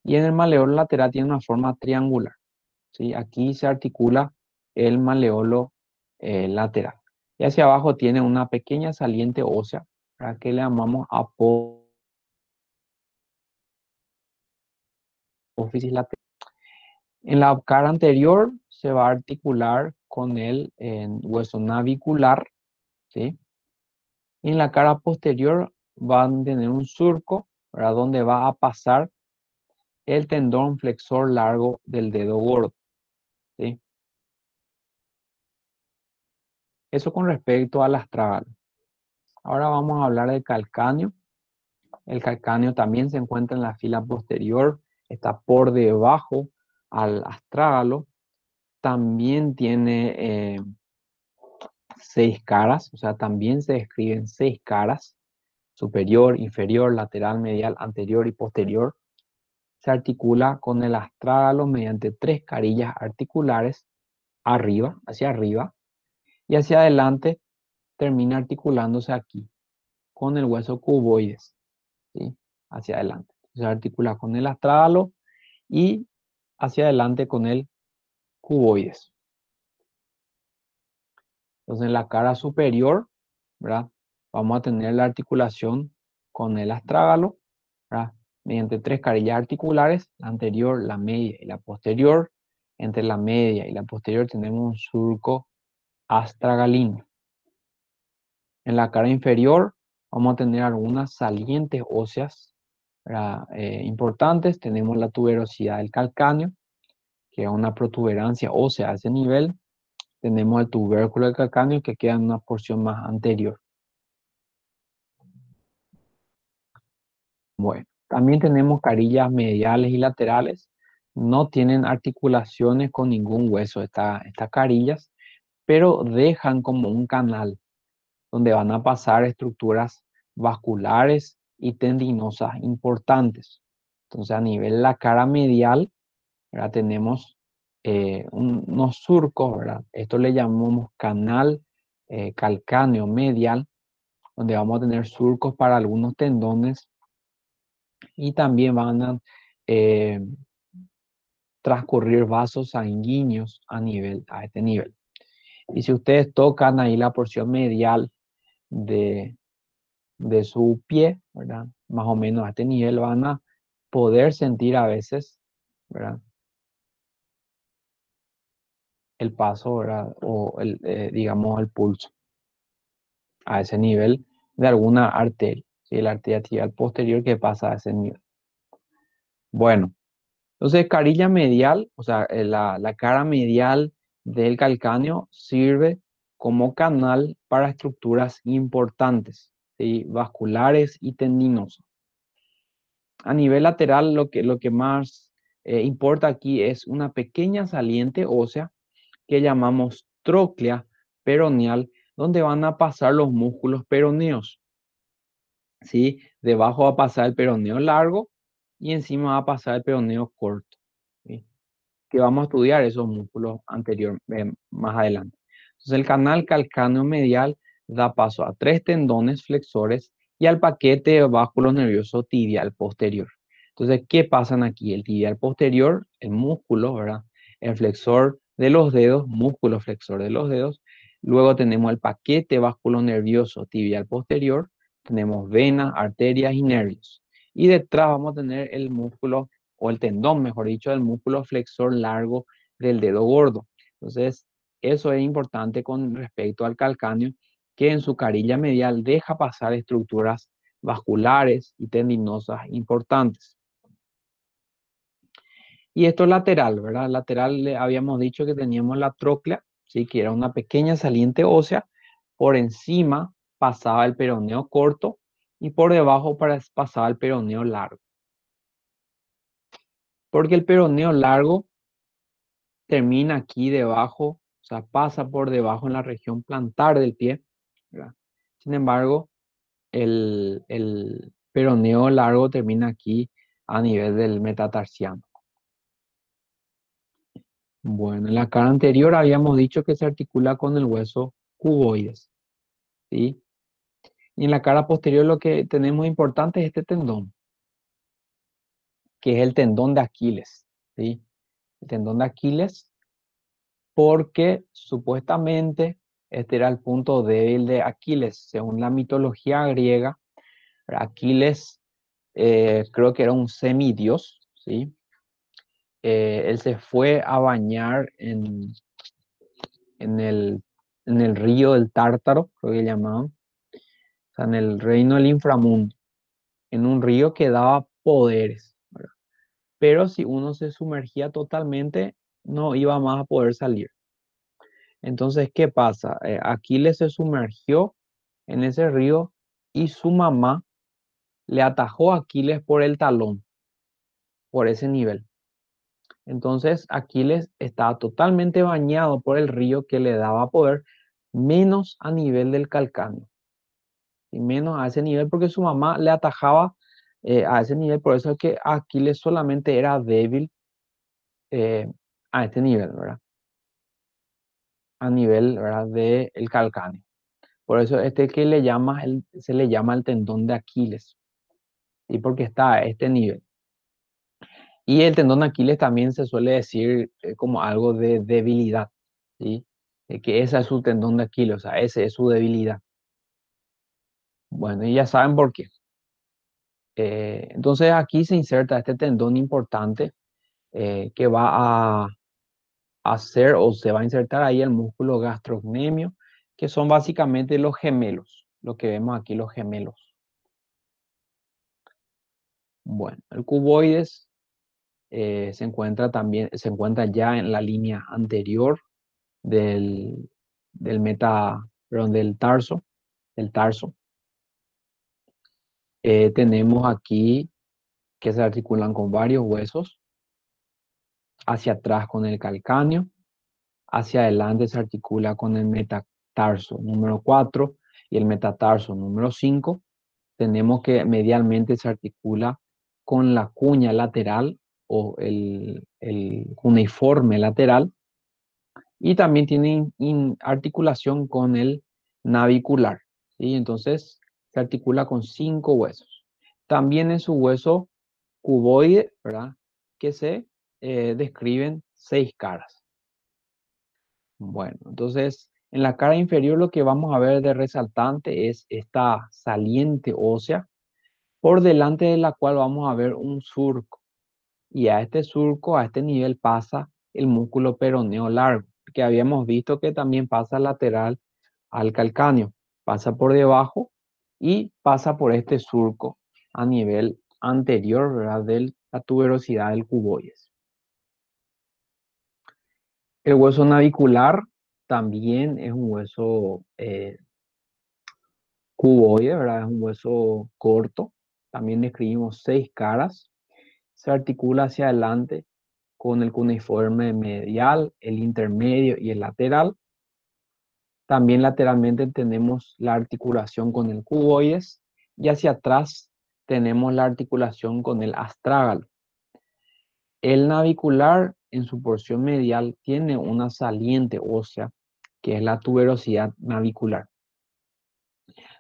Y en el maleolo lateral tiene una forma triangular. ¿Sí? Aquí se articula el maleolo lateral. Y hacia abajo tiene una pequeña saliente ósea, ¿verdad? Que le llamamos apófisis lateral. En la cara anterior se va a articular con el hueso navicular, ¿sí? Y en la cara posterior va a tener un surco, ¿verdad? Donde va a pasar el tendón flexor largo del dedo gordo, ¿sí? Eso con respecto al astrágalo. Ahora vamos a hablar del calcáneo. El calcáneo también se encuentra en la fila posterior, está por debajo al astrágalo. También tiene 6 caras, o sea, también se describen 6 caras: superior, inferior, lateral, medial, anterior y posterior. Se articula con el astrágalo mediante 3 carillas articulares arriba, hacia arriba, y hacia adelante termina articulándose aquí con el hueso cuboides, ¿sí? Hacia adelante. Se articula con el astrágalo y hacia adelante con el cuboides. Entonces en la cara superior, ¿verdad? Vamos a tener la articulación con el astrágalo, ¿verdad? Mediante 3 carillas articulares, la anterior, la media y la posterior. Entre la media y la posterior tenemos un surco astragalino. En la cara inferior vamos a tener algunas salientes óseas, importantes. Tenemos la tuberosidad del calcáneo, que es una protuberancia ósea a ese nivel. Tenemos el tubérculo del calcáneo, que queda en una porción más anterior. Bueno, también tenemos carillas mediales y laterales. No tienen articulaciones con ningún hueso estas carillas, pero dejan como un canal donde van a pasar estructuras vasculares y tendinosas importantes. Entonces, a nivel de la cara medial, ¿verdad? Tenemos unos surcos, ¿verdad? Esto le llamamos canal calcáneo medial, donde vamos a tener surcos para algunos tendones y también van a eh, transcurrir vasos sanguíneos a este nivel. Y si ustedes tocan ahí la porción medial de, de su pie, ¿verdad? Más o menos a este nivel van a poder sentir a veces, ¿verdad? El paso, ¿verdad? O digamos, el pulso a ese nivel de alguna arteria, ¿sí? La arteria tibial posterior que pasa a ese nivel. Bueno, entonces carilla medial, o sea, la cara medial del calcáneo sirve como canal para estructuras importantes, ¿sí? Vasculares y tendinosas. A nivel lateral, lo que más importa aquí es una pequeña saliente ósea que llamamos tróclea peroneal, donde van a pasar los músculos peroneos, ¿sí? Debajo va a pasar el peroneo largo y encima va a pasar el peroneo corto, ¿sí? Que vamos a estudiar esos músculos más adelante. Entonces, el canal calcáneo medial da paso a 3 tendones flexores y al paquete de báculo nervioso tibial posterior. Entonces, ¿qué pasan aquí? El tibial posterior, el músculo, ¿verdad? El flexor de los dedos, músculo flexor de los dedos. Luego tenemos el paquete báculo nervioso tibial posterior. Tenemos venas, arterias y nervios. Y detrás vamos a tener el músculo o el tendón, mejor dicho, del músculo flexor largo del dedo gordo. Entonces, eso es importante con respecto al calcáneo, que en su carilla medial deja pasar estructuras vasculares y tendinosas importantes. Y esto es lateral, ¿verdad? Lateral le habíamos dicho que teníamos la tróclea, ¿sí? Que era una pequeña saliente ósea. Por encima pasaba el peroneo corto y por debajo pasaba el peroneo largo. Porque el peroneo largo termina aquí debajo, o sea, pasa por debajo en la región plantar del pie, ¿verdad? Sin embargo, el peroneo largo termina aquí a nivel del metatarsiano. Bueno, en la cara anterior habíamos dicho que se articula con el hueso cuboides, ¿sí? Y en la cara posterior lo que tenemos importante es este tendón, que es el tendón de Aquiles, ¿sí? El tendón de Aquiles, porque supuestamente este era el punto débil de Aquiles. Según la mitología griega, Aquiles creo que era un semidios, ¿sí? Él se fue a bañar en el, en el río del Tártaro, creo que llamaban, o sea, en el reino del inframundo, en un río que daba poderes, ¿verdad? pero si uno se sumergía totalmente, no iba más a poder salir. Entonces, ¿qué pasa? Aquiles se sumergió en ese río y su mamá le atajó a Aquiles por el talón, por ese nivel. Entonces, Aquiles estaba totalmente bañado por el río que le daba poder, menos a nivel del calcáneo, y menos a ese nivel porque su mamá le atajaba a ese nivel, por eso es que Aquiles solamente era débil eh, a este nivel, ¿verdad? A nivel, ¿verdad? Del calcáneo. Por eso este que le llama se le llama el tendón de Aquiles, y porque está a este nivel. Y el tendón de Aquiles también se suele decir como algo de debilidad, ¿sí? Que ese es su tendón de Aquiles, o sea, ese es su debilidad. Bueno, y ya saben por qué. Entonces aquí se inserta este tendón importante que va a hacer o se va a insertar ahí el músculo gastrocnemio, que son básicamente los gemelos, lo que vemos aquí, los gemelos. Bueno, el cuboides se encuentra ya en la línea anterior del, perdón, del tarso. Tenemos aquí que se articulan con varios huesos, hacia atrás con el calcáneo, hacia adelante se articula con el metatarso número 4 y el metatarso número 5. Tenemos que medialmente se articula con la cuña lateral o el cuneiforme lateral, y también tiene articulación con el navicular, ¿sí? Entonces se articula con 5 huesos. También en su hueso cuboide, ¿verdad? Que se describen 6 caras. Bueno, entonces en la cara inferior lo que vamos a ver de resaltante es esta saliente ósea, por delante de la cual vamos a ver un surco. Y a este surco, a este nivel pasa el músculo peroneo largo, que habíamos visto que también pasa lateral al calcáneo. Pasa por debajo y pasa por este surco a nivel anterior, ¿verdad? De la tuberosidad del cuboides. El hueso navicular también es un hueso cuboide, ¿verdad? Es un hueso corto. También describimos 6 caras. Se articula hacia adelante con el cuneiforme medial, el intermedio y el lateral. También lateralmente tenemos la articulación con el cuboides y hacia atrás tenemos la articulación con el astrágalo. El navicular en su porción medial tiene una saliente ósea que es la tuberosidad navicular,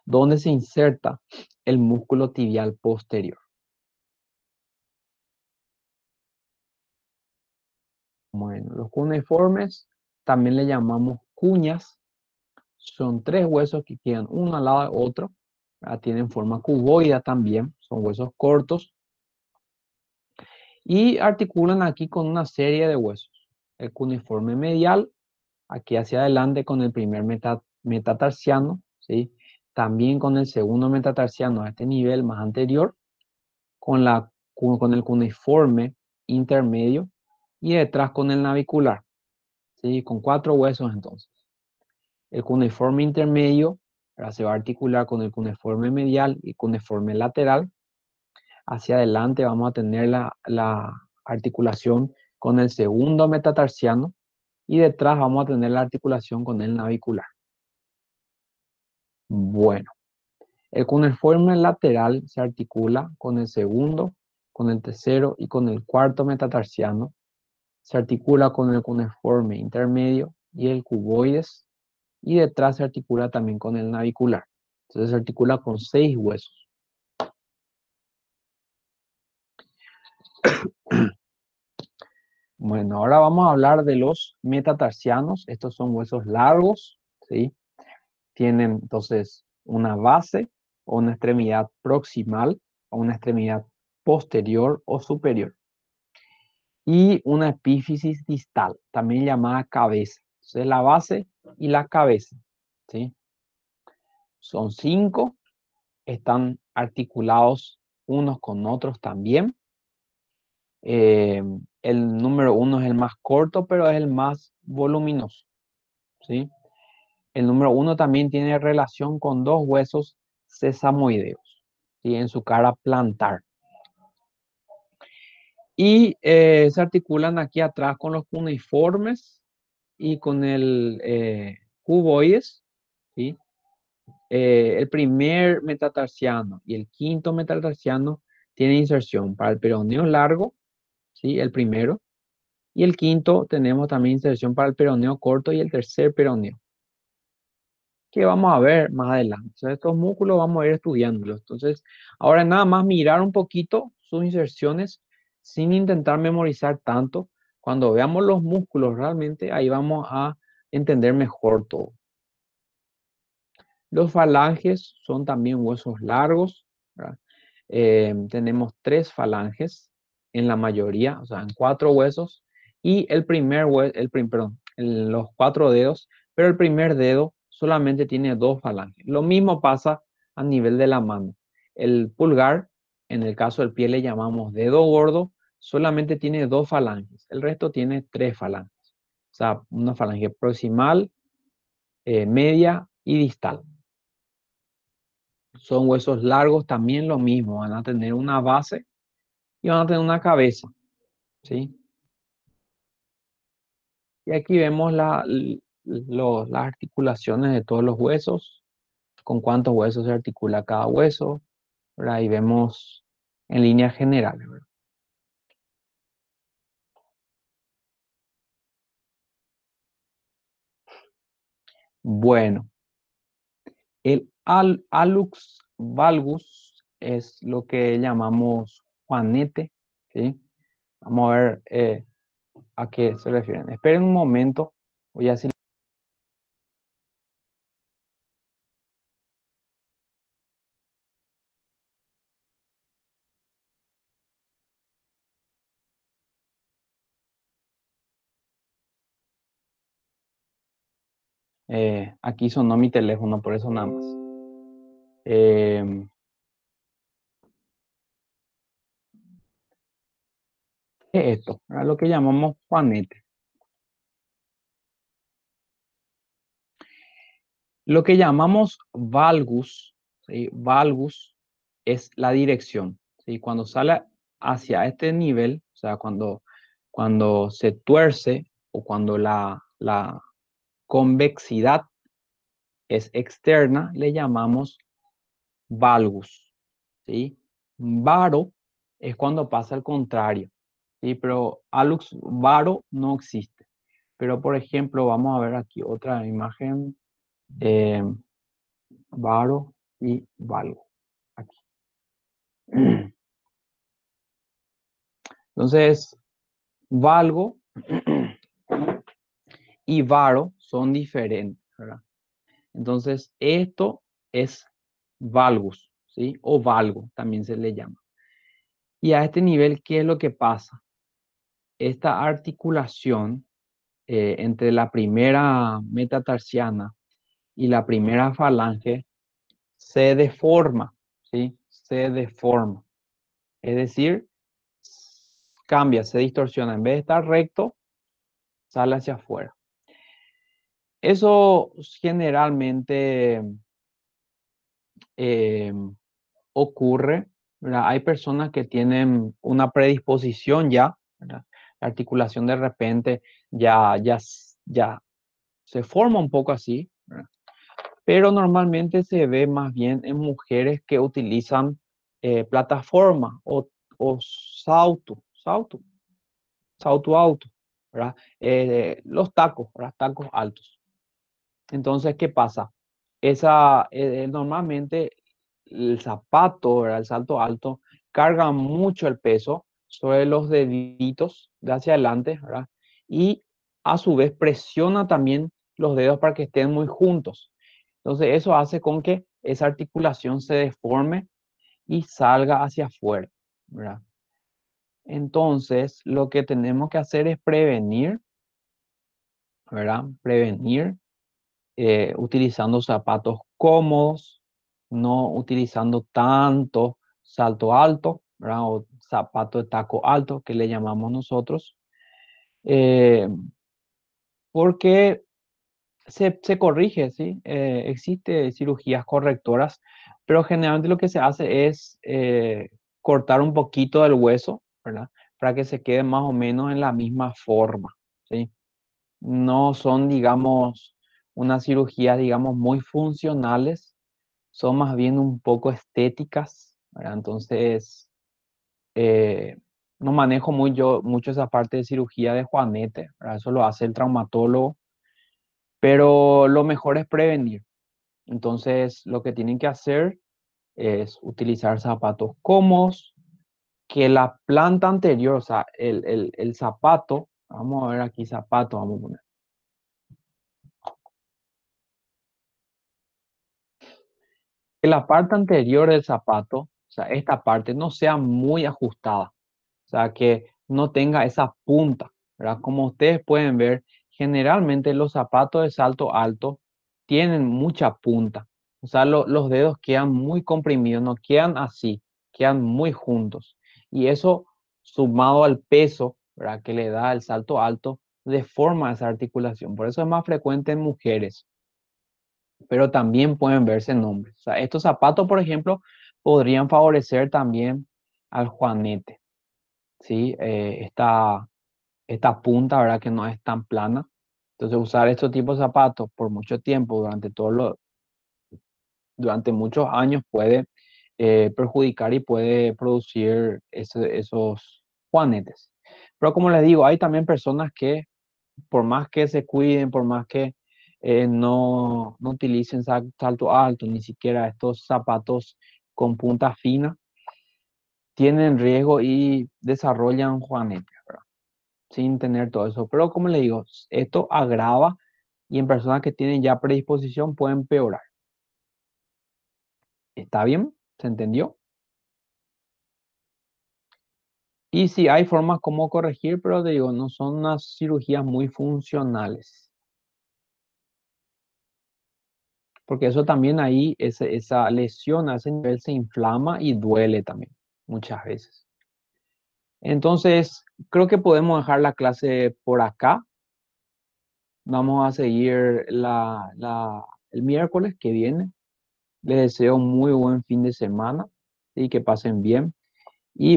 donde se inserta el músculo tibial posterior. Bueno, los cuneiformes también le llamamos cuñas. Son 3 huesos que quedan uno al lado de otro. Tienen forma cuboide también, son huesos cortos y articulan aquí con una serie de huesos. El cuneiforme medial, aquí hacia adelante con el primer metatarsiano, ¿sí? También con el segundo metatarsiano a este nivel más anterior, con el cuneiforme intermedio y detrás con el navicular, ¿sí? Con 4 huesos entonces. El cuneiforme intermedio, ahora se va a articular con el cuneiforme medial y cuneiforme lateral. Hacia adelante vamos a tener la articulación con el segundo metatarsiano y detrás vamos a tener la articulación con el navicular. Bueno, el cuneiforme lateral se articula con el segundo, con el tercero y con el cuarto metatarsiano. Se articula con el cuneiforme intermedio y el cuboides, y detrás se articula también con el navicular. Entonces se articula con 6 huesos. Bueno, ahora vamos a hablar de los metatarsianos. Estos son huesos largos, ¿sí? Tienen entonces una base o una extremidad proximal o una extremidad posterior o superior. Y una epífisis distal, también llamada cabeza. Entonces la base y la cabeza, ¿sí? Son 5, están articulados unos con otros también. Eh, el número 1 es el más corto, pero es el más voluminoso, ¿sí? El número 1 también tiene relación con dos huesos sesamoideos, ¿sí? En su cara plantar. Y se articulan aquí atrás con los cuneiformes y con el cuboides, ¿sí? El primer metatarsiano y el quinto metatarsiano tienen inserción para el peroneo largo, ¿sí? El primero. Y el quinto tenemos también inserción para el peroneo corto y el tercer peroneo, que vamos a ver más adelante. Entonces, estos músculos vamos a ir estudiándolos. Entonces, ahora nada más mirar un poquito sus inserciones sin intentar memorizar tanto. Cuando veamos los músculos realmente, ahí vamos a entender mejor todo. Los falanges son también huesos largos, ¿verdad? Tenemos 3 falanges en la mayoría, o sea, en 4 huesos, y el primer hueso, perdón, los 4 dedos, pero el primer dedo solamente tiene 2 falanges. Lo mismo pasa a nivel de la mano. El pulgar, en el caso del pie le llamamos dedo gordo, solamente tiene 2 falanges. El resto tiene 3 falanges. O sea, una falange proximal, media y distal. Son huesos largos, también lo mismo, van a tener una base y van a tener una cabeza, ¿sí? Y aquí vemos las articulaciones de todos los huesos, con cuántos huesos se articula cada hueso, ¿verdad? Ahí vemos en líneas generales, ¿verdad? Bueno, el hallux valgus es lo que llamamos juanete, ¿sí? Vamos a ver a qué se refieren. Esperen un momento, voy a decir. Aquí sonó mi teléfono, por eso nada más. Eh, ¿Qué es esto? ¿Verdad? Lo que llamamos juanete. Lo que llamamos valgus, ¿sí? Valgus es la dirección, ¿sí? Cuando sale hacia este nivel, o sea, cuando se tuerce o cuando la convexidad es externa, le llamamos valgus, ¿sí? Varo es cuando pasa al contrario, ¿sí? Pero hallux varo no existe. Pero, por ejemplo, vamos a ver aquí otra imagen, eh, varo y valgo. Aquí. Entonces, valgo y varo son diferentes, ¿verdad? Entonces, esto es valgus, ¿sí? O valgo, también se le llama. Y a este nivel, ¿qué es lo que pasa? Esta articulación entre la primera metatarsiana y la primera falange se deforma, ¿sí? Se deforma. Es decir, cambia, se distorsiona. En vez de estar recto, sale hacia afuera. Eso generalmente eh, ocurre, ¿verdad? Hay personas que tienen una predisposición ya, ¿verdad? La articulación de repente ya se forma un poco así, ¿verdad? Pero normalmente se ve más bien en mujeres que utilizan plataforma o salto alto, ¿verdad? Los tacos, ¿verdad? Tacos altos. Entonces, ¿qué pasa? Normalmente el zapato, ¿verdad? El salto alto, carga mucho el peso sobre los deditos de hacia adelante, ¿verdad? Y a su vez presiona también los dedos para que estén muy juntos. Entonces, eso hace con que esa articulación se deforme y salga hacia afuera, ¿verdad? Entonces, lo que tenemos que hacer es prevenir, ¿verdad? Prevenir utilizando zapatos cómodos, no utilizando tanto salto alto, ¿verdad? O zapato de taco alto, que le llamamos nosotros, eh, porque se corrige, ¿sí? Existe cirugías correctoras, pero generalmente lo que se hace es cortar un poquito del hueso, ¿verdad? Para que se quede más o menos en la misma forma, ¿sí? No son, digamos, unas cirugías, digamos, muy funcionales, son más bien un poco estéticas, ¿verdad? Entonces, eh, no manejo mucho esa parte de cirugía de juanete, ¿verdad? Eso lo hace el traumatólogo, pero lo mejor es prevenir. Entonces, lo que tienen que hacer es utilizar zapatos cómodos, que la planta anterior, o sea, el zapato, vamos a ver aquí zapato, vamos a poner, que la parte anterior del zapato, o sea, esta parte no sea muy ajustada, o sea, que no tenga esa punta, ¿verdad? Como ustedes pueden ver, generalmente los zapatos de salto alto tienen mucha punta, o sea, los dedos quedan muy comprimidos, no quedan así, quedan muy juntos. Y eso, sumado al peso, ¿verdad? Que le da el salto alto, deforma esa articulación. Por eso es más frecuente en mujeres, pero también pueden verse en hombres. O sea, estos zapatos, por ejemplo, podrían favorecer también al juanete, ¿sí? Esta punta, ¿verdad? Que no es tan plana. Entonces, usar estos tipos de zapatos por mucho tiempo, durante muchos años, puede perjudicar y puede producir esos juanetes. Pero como les digo, hay también personas que, por más que se cuiden, por más que no utilicen salto alto, ni siquiera estos zapatos con punta fina, tienen riesgo y desarrollan juanetes, ¿verdad? Sin tener todo eso. Pero como le digo, esto agrava y en personas que tienen ya predisposición pueden empeorar. ¿Está bien? ¿Se entendió? Y sí, hay formas como corregir, pero te digo, no son unas cirugías muy funcionales. Porque eso también ahí, esa lesión a ese nivel se inflama y duele también, muchas veces. Entonces, creo que podemos dejar la clase por acá. Vamos a seguir el miércoles que viene. Les deseo un muy buen fin de semana y que pasen bien.